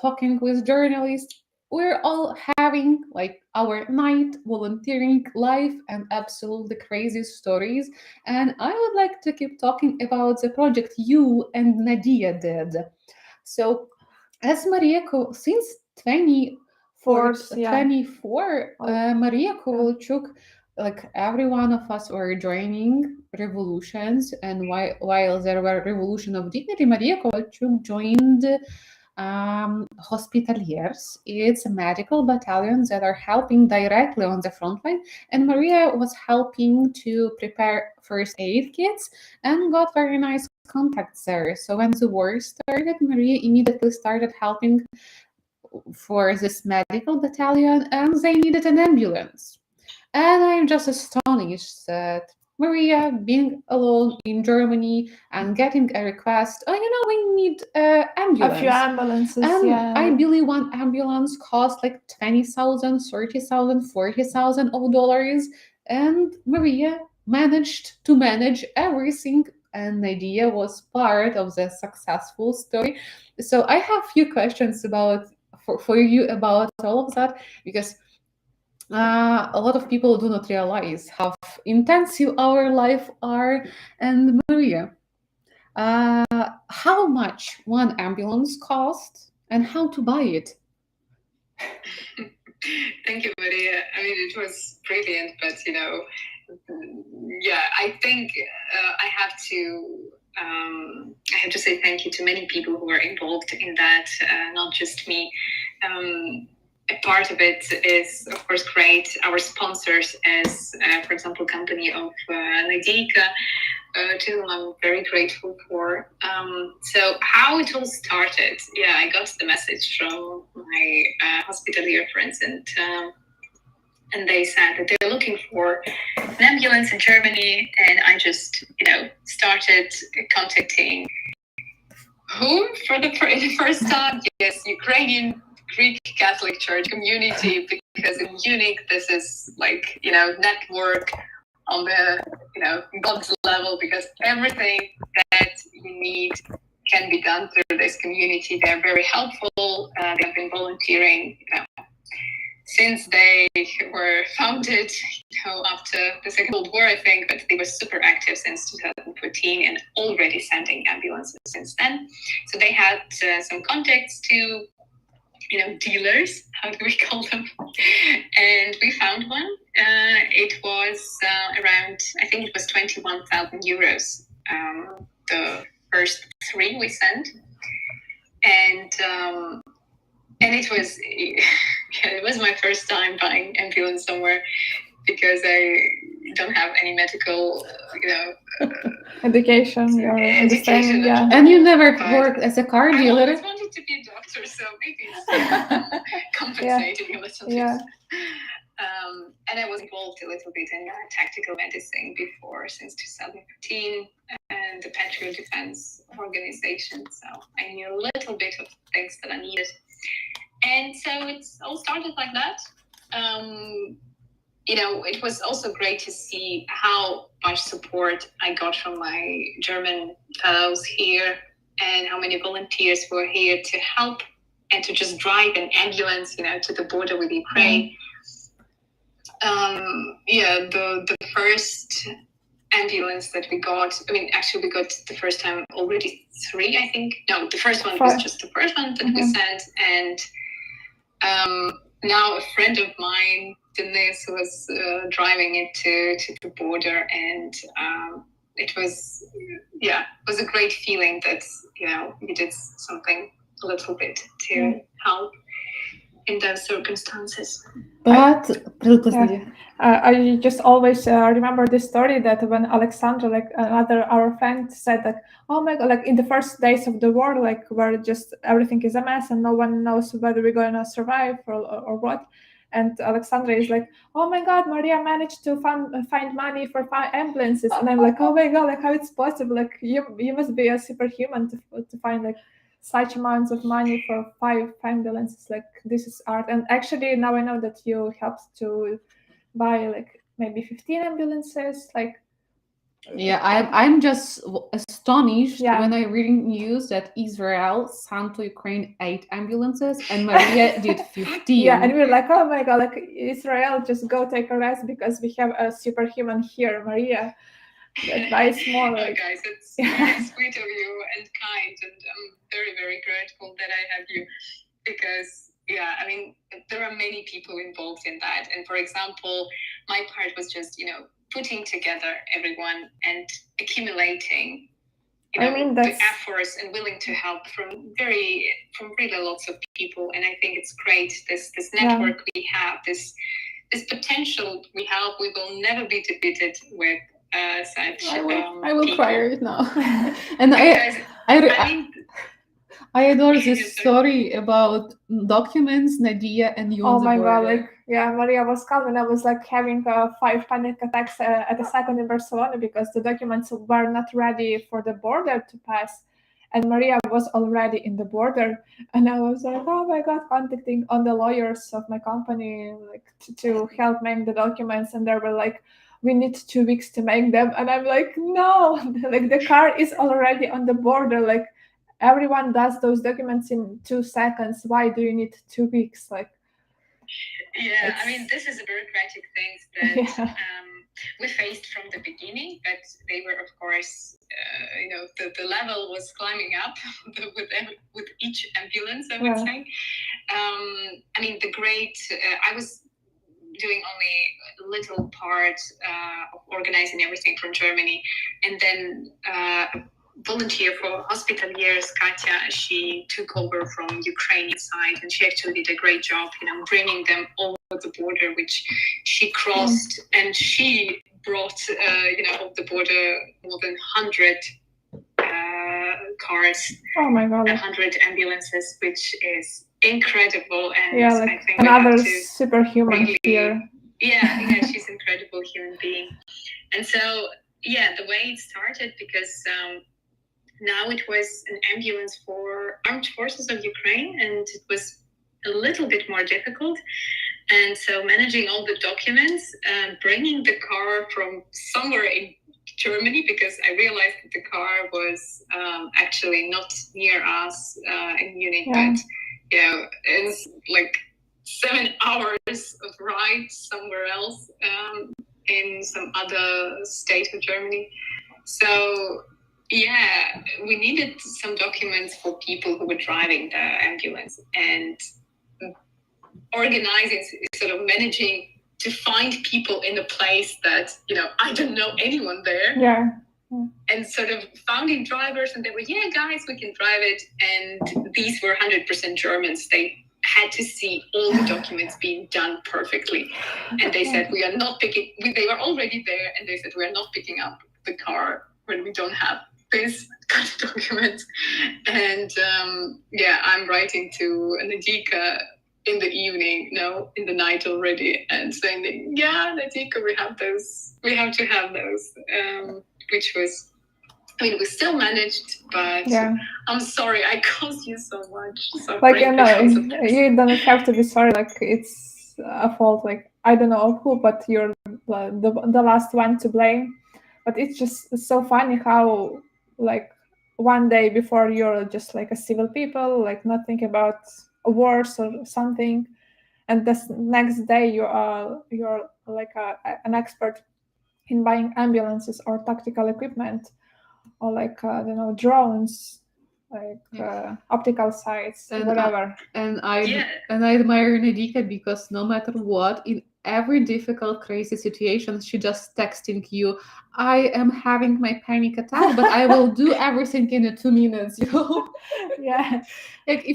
talking with journalists, we're all having like our night volunteering life and absolutely crazy stories. And I would like to keep talking about the project you and Nadia did. So as Maria, since 24, Maria Kovalchuk, like every one of us were joining revolutions, and while there were revolution of dignity, Maria Kovalchuk joined Hospitaliers. It's a medical battalion that are helping directly on the front line, and Maria was helping to prepare first aid kits and got very nice contacts there. So when the war started, Maria immediately started helping for this medical battalion, and they needed an ambulance. And I'm just astonished that Maria, being alone in Germany and getting a request, we need an ambulance. A few ambulances, and I believe one ambulance cost like 20,000, 30,000, 40,000 of dollars. And Maria managed to manage everything, and Nadia was part of the successful story. So I have a few questions for you about all of that, because a lot of people do not realize how intensive our life are. And Maria, how much one ambulance cost and how to buy it? Thank you, Maria. I mean, it was brilliant, but I think I have to say thank you to many people who were involved in that, not just me. A part of it is, of course, great. Our sponsors, as for example, company of Nadia, to whom I'm very grateful for. So how it all started? Yeah, I got the message from my hospitalier friends, and they said that they're looking for an ambulance in Germany, and I just started contacting whom for the first time? Yes, Ukrainian Greek Catholic Church community, because in Munich this is like network on the God's level, because everything that you need can be done through this community. They're very helpful. They have been volunteering since they were founded, after the Second World War, I think, but they were super active since 2014 and already sending ambulances since then. So they had some contacts to, dealers, how do we call them? And we found one. It was around, I think it was 21,000 euros. The first 3 we sent. And it was my first time buying ambulance somewhere, because I don't have any medical, education. Yeah. And you never worked as a car dealer. I always wanted to be a doctor, so maybe it's compensating a little bit. Yeah. And I was involved a little bit in tactical medicine before, since 2015, and the Patriot Defense Organization. So I knew a little bit of things that I needed. And so it's all started like that. It was also great to see how much support I got from my German fellows here, and how many volunteers were here to help and to just drive an ambulance, to the border with Ukraine. The first ambulance that we got, we got the first time already 3, I think. No, the first one was just the first one that we sent. And now a friend of mine, Denise, was driving it to the border, and it was a great feeling that, we did something a little bit to help in those circumstances. But I just always remember this story that when Alexandra, our friend, said that, oh my God, in the first days of the war, where just everything is a mess and no one knows whether we're going to survive or what. And Alexandra is like, oh my God, Maria managed to find money for 5 ambulances. And I'm like, oh my God, how it's possible? You must be a superhuman to find such amounts of money for 5 ambulances. This is art. And actually now I know that you helped to buy maybe 15 ambulances. I'm just astonished when I read news that Israel sent to Ukraine 8 ambulances and Maria did 15. Yeah, and we're like, oh my God, Israel, just go take a rest because we have a superhuman here, Maria. Buys more. Guys, it's very sweet of you and kind, and I'm very, very grateful that I have you, because there are many people involved in that. And for example, my part was just, putting together everyone and accumulating, the efforts and willing to help from really lots of people. And I think it's great, this network we have, this potential we have. We will never be defeated with such I will people. cry right now. And I adore this story about documents, Nadia and you. Oh my God, Maria was calm, and I was having 5 panic attacks at a second in Barcelona, because the documents were not ready for the border to pass. And Maria was already in the border, and I was like, oh my God, contacting on the lawyers of my company, to help make the documents. And they were like, we need 2 weeks to make them. And I'm like, no, the car is already on the border. Everyone does those documents in 2 seconds. Why do you need 2 weeks? This is a bureaucratic thing that we faced from the beginning, but they were, of course, the level was climbing up with each ambulance, I would say. I was doing only a little part of organizing everything from Germany, and then volunteer for hospitaliers, Katya, she took over from Ukrainian side, and she actually did a great job, bringing them over the border, which she crossed, and she brought, over the border more than 100 cars. Oh my God! 100 ambulances, which is incredible, and I think another superhuman here. Yeah, she's an incredible human being, and so the way it started, because now it was an ambulance for armed forces of Ukraine, and it was a little bit more difficult. And so managing all the documents, bringing the car from somewhere in Germany, because I realized that the car was actually not near us in Munich, but it's 7 hours of ride somewhere else in some other state of Germany. So yeah, we needed some documents for people who were driving the ambulance, and organizing, sort of managing to find people in a place that, I don't know anyone there. Yeah. And sort of founding drivers, and they were, yeah, guys, we can drive it. And these were 100% Germans. They had to see all the documents being done perfectly. And they said, we are not picking, they were already there, and they said, we are not picking up the car when we don't have this kind of document. And I'm writing to Nadia in the evening, in the night already, and saying, yeah, Nadia, we have to have those. Which was, we still managed, but yeah. I'm sorry, I caused you so much. You don't have to be sorry. Like, it's a fault. Like, I don't know who, but you're the last one to blame. But it's just so funny how, like, one day before you're just like a civil people, like not thinking about wars or something, and the next day you're like an expert in buying ambulances or tactical equipment, or like drones, like optical sights, and whatever. I admire Nadia because no matter what, in every difficult, crazy situation, she just texting you, I am having my panic attack, but I will do everything in 2 minutes, Yeah. Like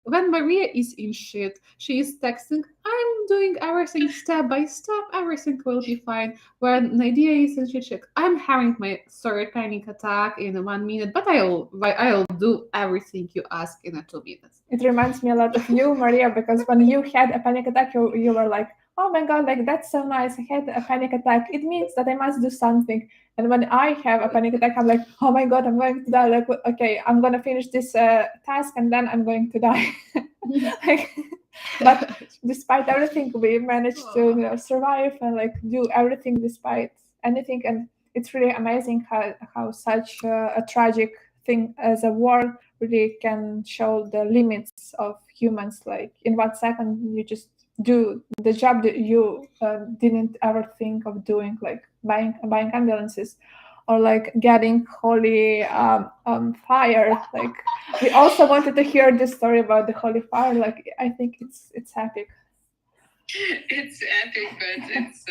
when Maria is in shit, she is texting, I'm doing everything step by step, everything will be fine. When Nadia is in shit, I'm having my third panic attack in 1 minute, but I'll do everything you ask in 2 minutes. It reminds me a lot of you, Maria, because when you had a panic attack, you were like, oh my god, like that's so nice, I had a panic attack, it means that I must do something. And when I have a panic attack, I'm like, oh my god, I'm going to die. Like, okay, I'm gonna finish this task and then I'm going to die. But despite everything, we managed to survive and like do everything despite anything. And it's really amazing how such a tragic thing as a war really can show the limits of humans. Like, in 1 second you just do the job that you didn't ever think of doing, like buying ambulances, or like getting holy fire. Like, we also wanted to hear this story about the holy fire. Like, I think it's epic. It's epic, but it's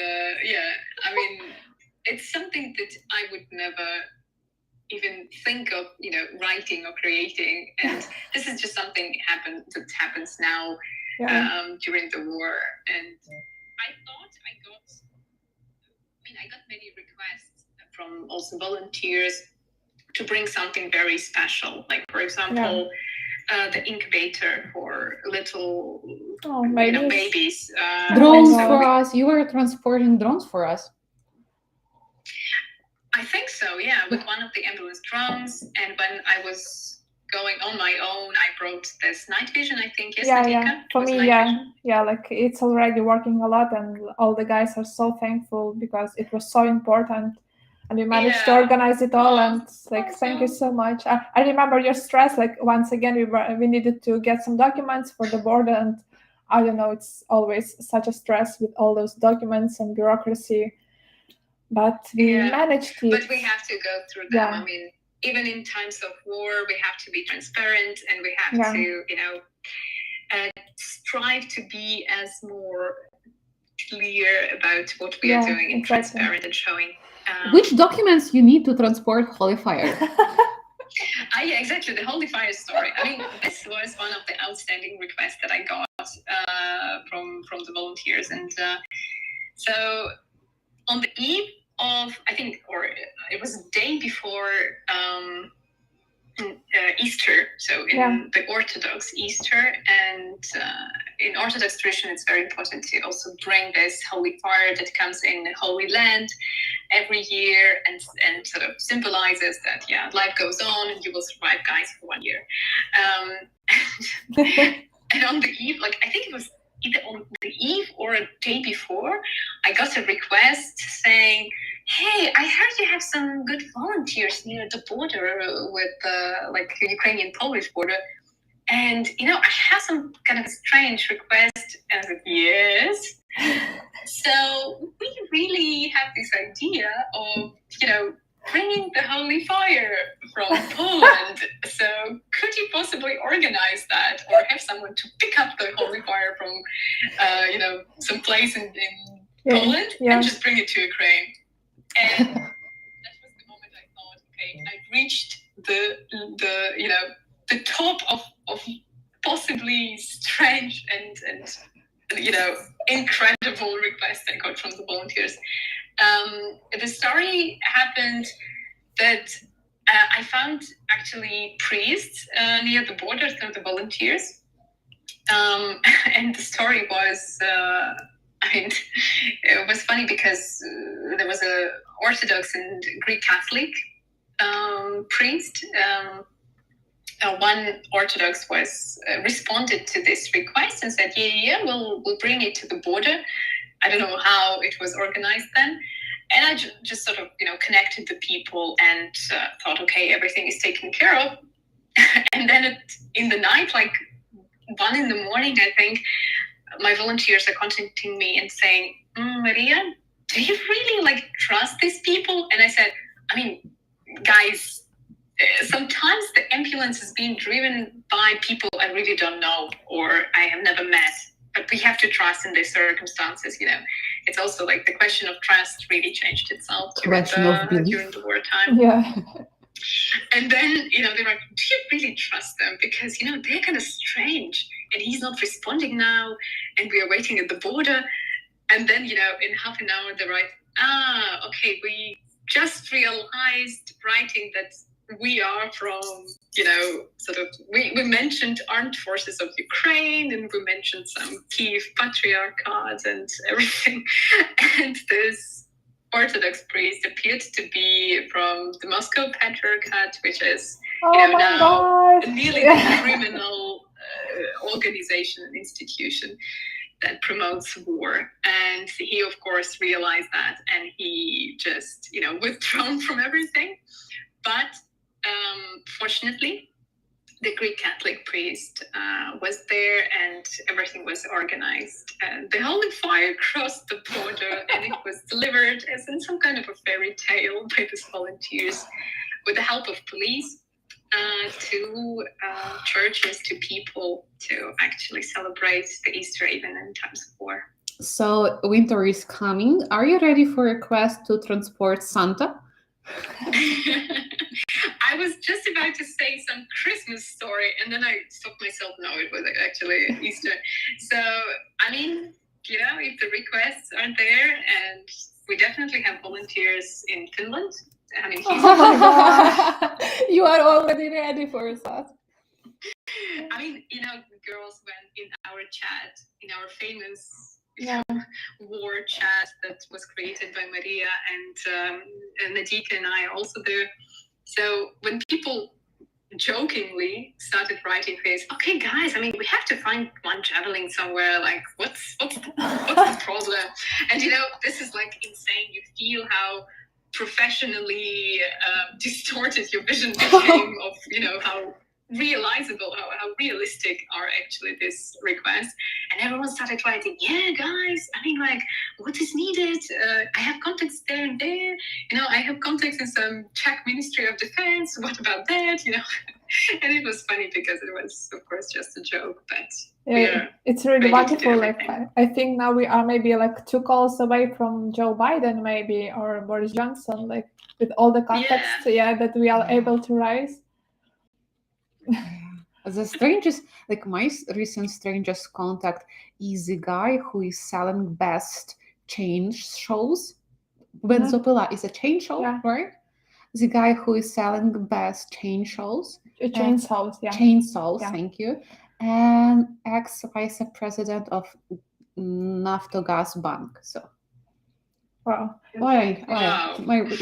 it's something that I would never even think of, writing or creating. And this is just something that happens now. During the war, and I thought I got many requests from also volunteers to bring something very special, like, for example, the incubator for little babies. Drones for us. You were transporting drones for us. I think so, yeah, with one of the ambulance drones. And when I was going on my own, I brought this night vision, I think. Yes, Nadia? For me, like, it's already working a lot, and all the guys are so thankful because it was so important, and we managed to organize it all. And like, thank you so much. I remember your stress. Like, once again, we needed to get some documents for the border, and I don't know, it's always such a stress with all those documents and bureaucracy, but we managed it. But we have to go through them. I mean, even in times of war, we have to be transparent, and we have to, strive to be as more clear about what we are doing, and transparent and showing. Which documents you need to transport holy fire? Yeah, exactly. The holy fire story. I mean, this was one of the outstanding requests that I got from the volunteers, and so on the eve of, I think, or it was a day before Easter, so in the Orthodox Easter, and in Orthodox tradition, it's very important to also bring this holy fire that comes in the Holy Land every year, and sort of symbolizes that life goes on and you will survive, guys, for 1 year. And on the eve, like, I think it was either on the eve or a day before, I got a request saying, hey, I heard you have some good volunteers near the border with the Ukrainian-Polish border. And, I have some kind of strange request. And I said, yes. So we really have this idea of, bringing the Holy Fire from Poland. So could you possibly organize that, or have someone to pick up the Holy Fire from, some place in Poland and just bring it to Ukraine? And that was the moment I thought, okay, I've reached the top of possibly strange and incredible requests I got from the volunteers. The story happened that I found actually priests near the border through the volunteers. And the story was, it was funny because there was a Orthodox and Greek Catholic priest. One Orthodox was responded to this request and said, yeah, we'll bring it to the border. I don't know how it was organized then. And I just sort of, connected the people and thought, okay, everything is taken care of. And then in the night, like 1 a.m, I think, my volunteers are contacting me and saying, Maria, do you really trust these people? And I said, guys, sometimes the ambulance is being driven by people I really don't know or I have never met. But we have to trust in these circumstances, It's also the question of trust really changed itself during the wartime. Yeah. And then, they're like, do you really trust them? Because, they're kind of strange and he's not responding now and we are waiting at the border. And then, in half an hour, they're like, okay, we just realized writing that we are from, we mentioned armed forces of Ukraine and we mentioned some Kiev patriarchate and everything. And this Orthodox priest appeared to be from the Moscow Patriarchate, which is, now a nearly criminal organization and institution that promotes war. And he, of course, realized that and he just, withdrawn from everything. But fortunately, the Greek Catholic priest was there and everything was organized. And the Holy Fire crossed the border and it was delivered as in some kind of a fairy tale by these volunteers with the help of police to churches, to people to actually celebrate the Easter even in times of war. So winter is coming. Are you ready for a quest to transport Santa? I was just about to say some Christmas story and then I stopped myself. No, it was actually Easter. So, if the requests are there, and we definitely have volunteers in Finland. You are already ready for that. Girls went in our chat, in our famous war chat that was created by Maria and Nadia and I are also there. So when people jokingly started writing this, okay, guys, we have to find one javelin somewhere. What's the problem? And this is insane. You feel how professionally distorted your vision became of how realizable, how realistic are actually these requests. And everyone started writing, yeah, guys, what is needed? I have contacts there and there. I have contacts in some Czech Ministry of Defense. What about that? And it was funny because it was, of course, just a joke. But it's really wonderful. I think now we are maybe 2 calls away from Joe Biden, maybe, or Boris Johnson, with all the contacts, that we are able to raise. The strangest, my recent strangest contact is a guy who is selling best chain shows. Benzopila is a chain show, right? The guy who is selling best chain shows. Chainsaws, Chainsaws, thank you. And ex-vice president of Naftogaz Bank. So. Wow. My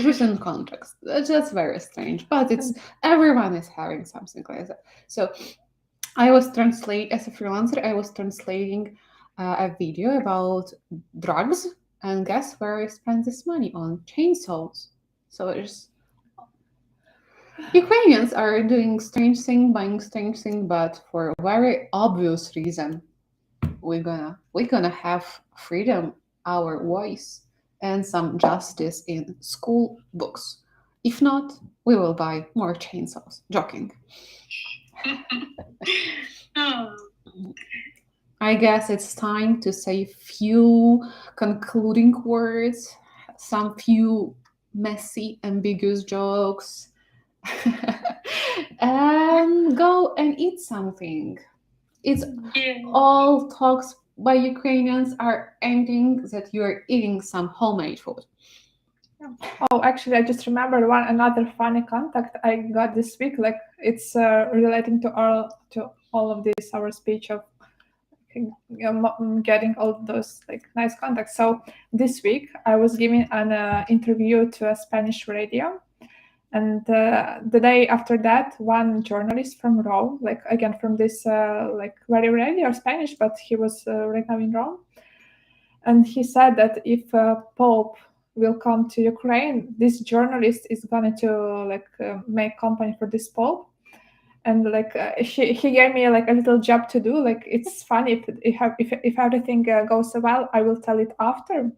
recent context. That's very strange, but everyone is having something like that. So I was as a freelancer, I was translating a video about drugs, and guess where I spent this money on? Chainsaws. So Ukrainians are doing strange thing, buying strange thing, but for a very obvious reason. We're gonna have freedom, our voice, and some justice in school books. If not, we will buy more chainsaws. Joking. Oh. I guess it's time to say few concluding words, some few messy, ambiguous jokes, and go and eat something. It's Yeah. all talks by Ukrainians are ending that you are eating some homemade food. Oh, actually, I just remembered another funny contact I got this week. Like it's relating to all of this our speech of getting all those like nice contacts. So this week I was giving an interview to a Spanish radio, and the day after that, one journalist from Rome, like again from this like very radio Spanish, but he was right now in Rome, and he said that if Pope will come to Ukraine, this journalist is going to like make company for this Pope. And like he gave me like a little job to do. Like it's funny if everything goes well, I will tell it after.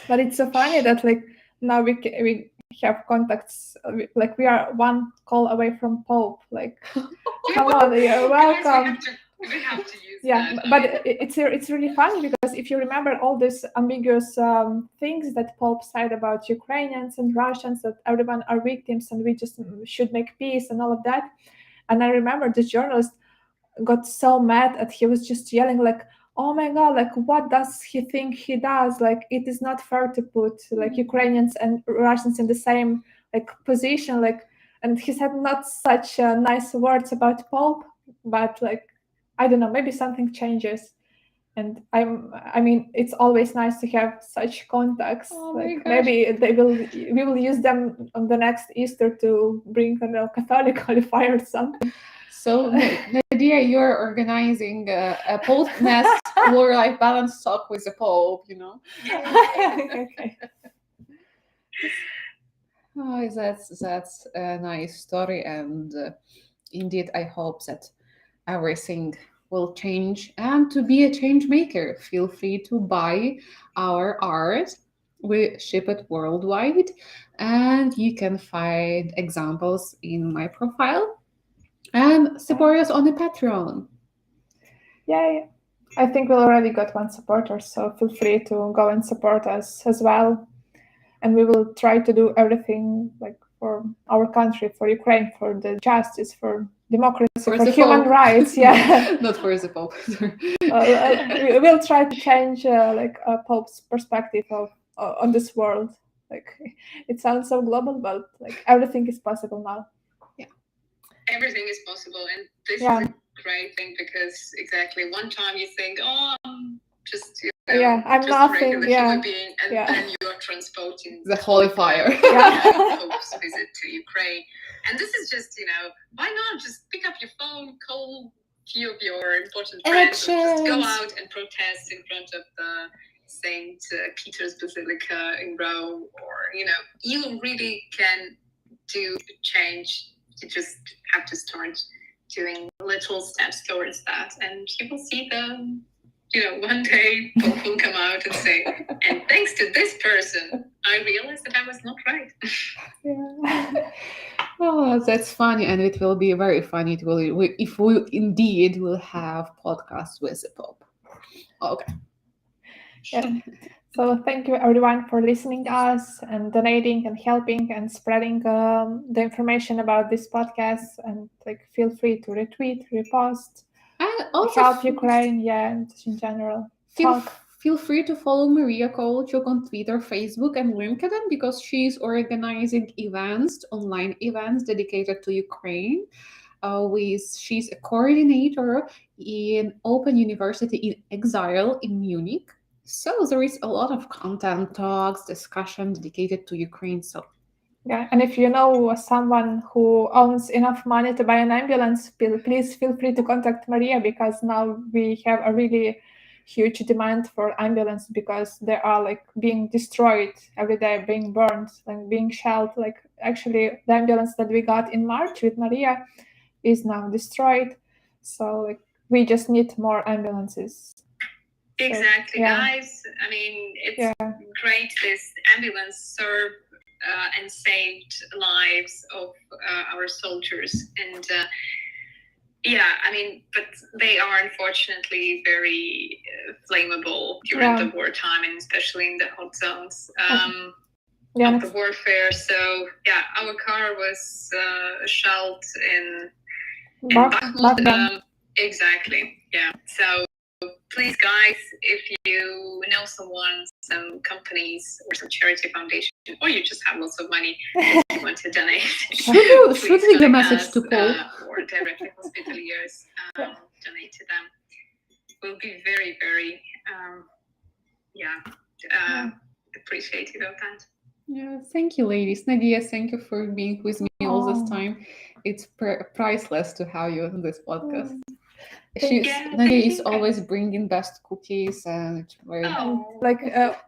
But it's so funny that like now we have contacts. Like we are one call away from Pope. Like come on, you're welcome. Guys, we have to use Yeah, that. but it's really funny because if you remember all these ambiguous things that Pope said about Ukrainians and Russians, that everyone are victims and we just should make peace and all of that. And I remember this journalist got so mad that he was just yelling like, "Oh my God! Like, what does he think he does? Like, it is not fair to put like Ukrainians and Russians in the same like position." Like, and he said not such nice words about Pope, but like, I don't know, maybe something changes. And I mean, it's always nice to have such contacts. Oh like my gosh. maybe we will use them on the next Easter to bring a Catholic holy fire or something. So, Nadia, you're organizing a post-mass war-life balance talk with the Pope, you know? Okay. Oh, that's a nice story, and indeed, I hope that everything will change. And to be a change maker, feel free to buy our art. We ship it worldwide, and you can find examples in my profile and support us on the Patreon. Yay. I think we already got one supporter, so feel free to go and support us as well. And we will try to do everything like for our country, for Ukraine, for the justice, for democracy, for human Pope. rights. Yeah. Not for the Pope. We'll try to change like a Pope's perspective of on this world. Like it sounds so global, but like everything is possible now. Everything is possible, and this Yeah. is a great thing because exactly one time you think, oh, I'm just I'm just nothing. a regular Yeah. human being, and then you are transporting The holy fire. Pope's visit to Ukraine. And this is just, why not just pick up your phone, call a few of your important friends, and just go out and protest in front of the Saint Peter's Basilica in Rome, or you really can do change. You just have to start doing little steps towards that, and you will see the one day Pope will come out and say, and thanks to this person, I realized that I was not right. Yeah. Oh, that's funny, and it will be very funny. It will, if we indeed will have podcasts with the Pope. Okay. Yeah. So thank you everyone for listening to us and donating and helping and spreading the information about this podcast. And like, feel free to retweet, repost, And also help Ukraine. Yeah, and just in general. Feel free to follow Maria Kovalchuk on Twitter, Facebook, and LinkedIn because she's organizing events, online events dedicated to Ukraine. She's a coordinator in Open University in Exile in Munich. So there is a lot of content, talks, discussion dedicated to Ukraine. So yeah, and if you know someone who owns enough money to buy an ambulance, please feel free to contact Maria because now we have a really huge demand for ambulance because they are like being destroyed every day, being burned, like being shelled. Like actually, the ambulance that we got in March with Maria is now destroyed. So like we just need more ambulances. Exactly, guys. I mean, it's great this ambulance served and saved lives of our soldiers. And I mean, but they are unfortunately very flammable during the wartime, and especially in the hot zones of the warfare. So our car was shelled in Bakhmut. Exactly. Yeah. So please, guys, if you know someone, some companies or some charity foundation, or you just have lots of money that you want to donate, should we give a message to Paul? Or directly hospitaliers, donate to them. We'll be very, very, appreciative of that. Yeah, thank you, ladies. Nadia, thank you for being with me all this time. It's priceless to have you on this podcast. Nadia is always bringing best cookies and like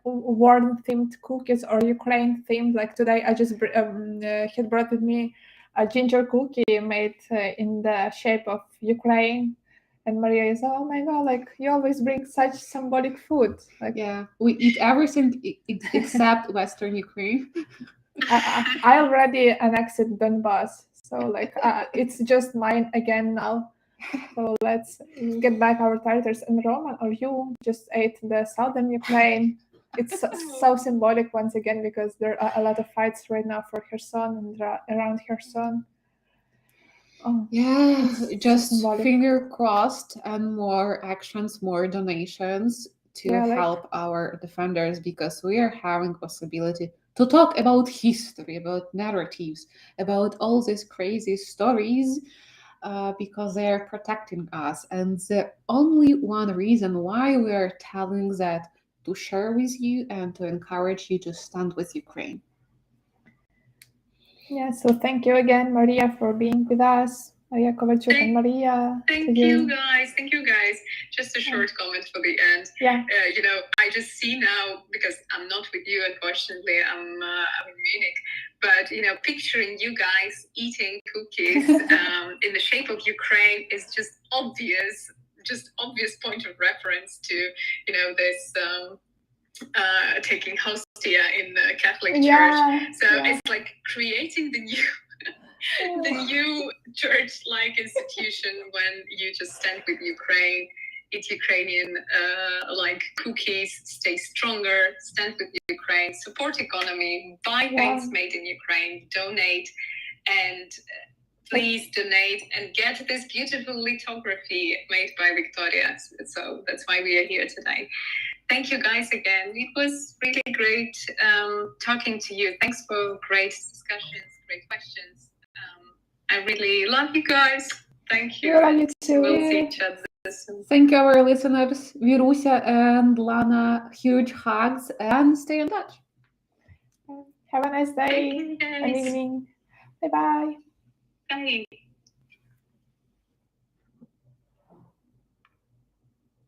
war themed cookies or Ukraine themed. Like today, I just had brought with me a ginger cookie made in the shape of Ukraine. And Maria is, oh my god, like you always bring such symbolic food. Like we eat everything except Western Ukraine. I already annexed Donbass, so like it's just mine again now. So let's get back our territories. And Roman, or you just ate the southern Ukraine. It's so symbolic once again because there are a lot of fights right now for Kherson and around Kherson. Just finger crossed and more actions, more donations to help our defenders, because we are having possibility to talk about history, about narratives, about all these crazy stories, because they are protecting us. And the only one reason why we are telling that, to share with you and to encourage you to stand with Ukraine. Yeah, so thank you again, Maria, for being with us. Maria Kovalchuk and Maria. Thank you, guys. Thank you, guys. Just a short comment for the end. I just see now, because I'm not with you, unfortunately, I'm in Munich, but, picturing you guys eating cookies in the shape of Ukraine is just obvious point of reference to, this taking hostia in the Catholic Church. So it's like creating the new church-like institution when you just stand with Ukraine, eat Ukrainian like cookies, stay stronger, stand with Ukraine, support economy, buy things made in Ukraine, donate, and please donate and get this beautiful lithography made by Victoria. So that's why we are here today. Thank you, guys, again. It was really great talking to you. Thanks for great discussions, great questions. I really love you guys. Thank you. I love you too. We'll see each other soon. Thank you, our listeners. Virusia and Lana, huge hugs, and stay in touch. Have a nice day and evening. Bye-bye. Bye.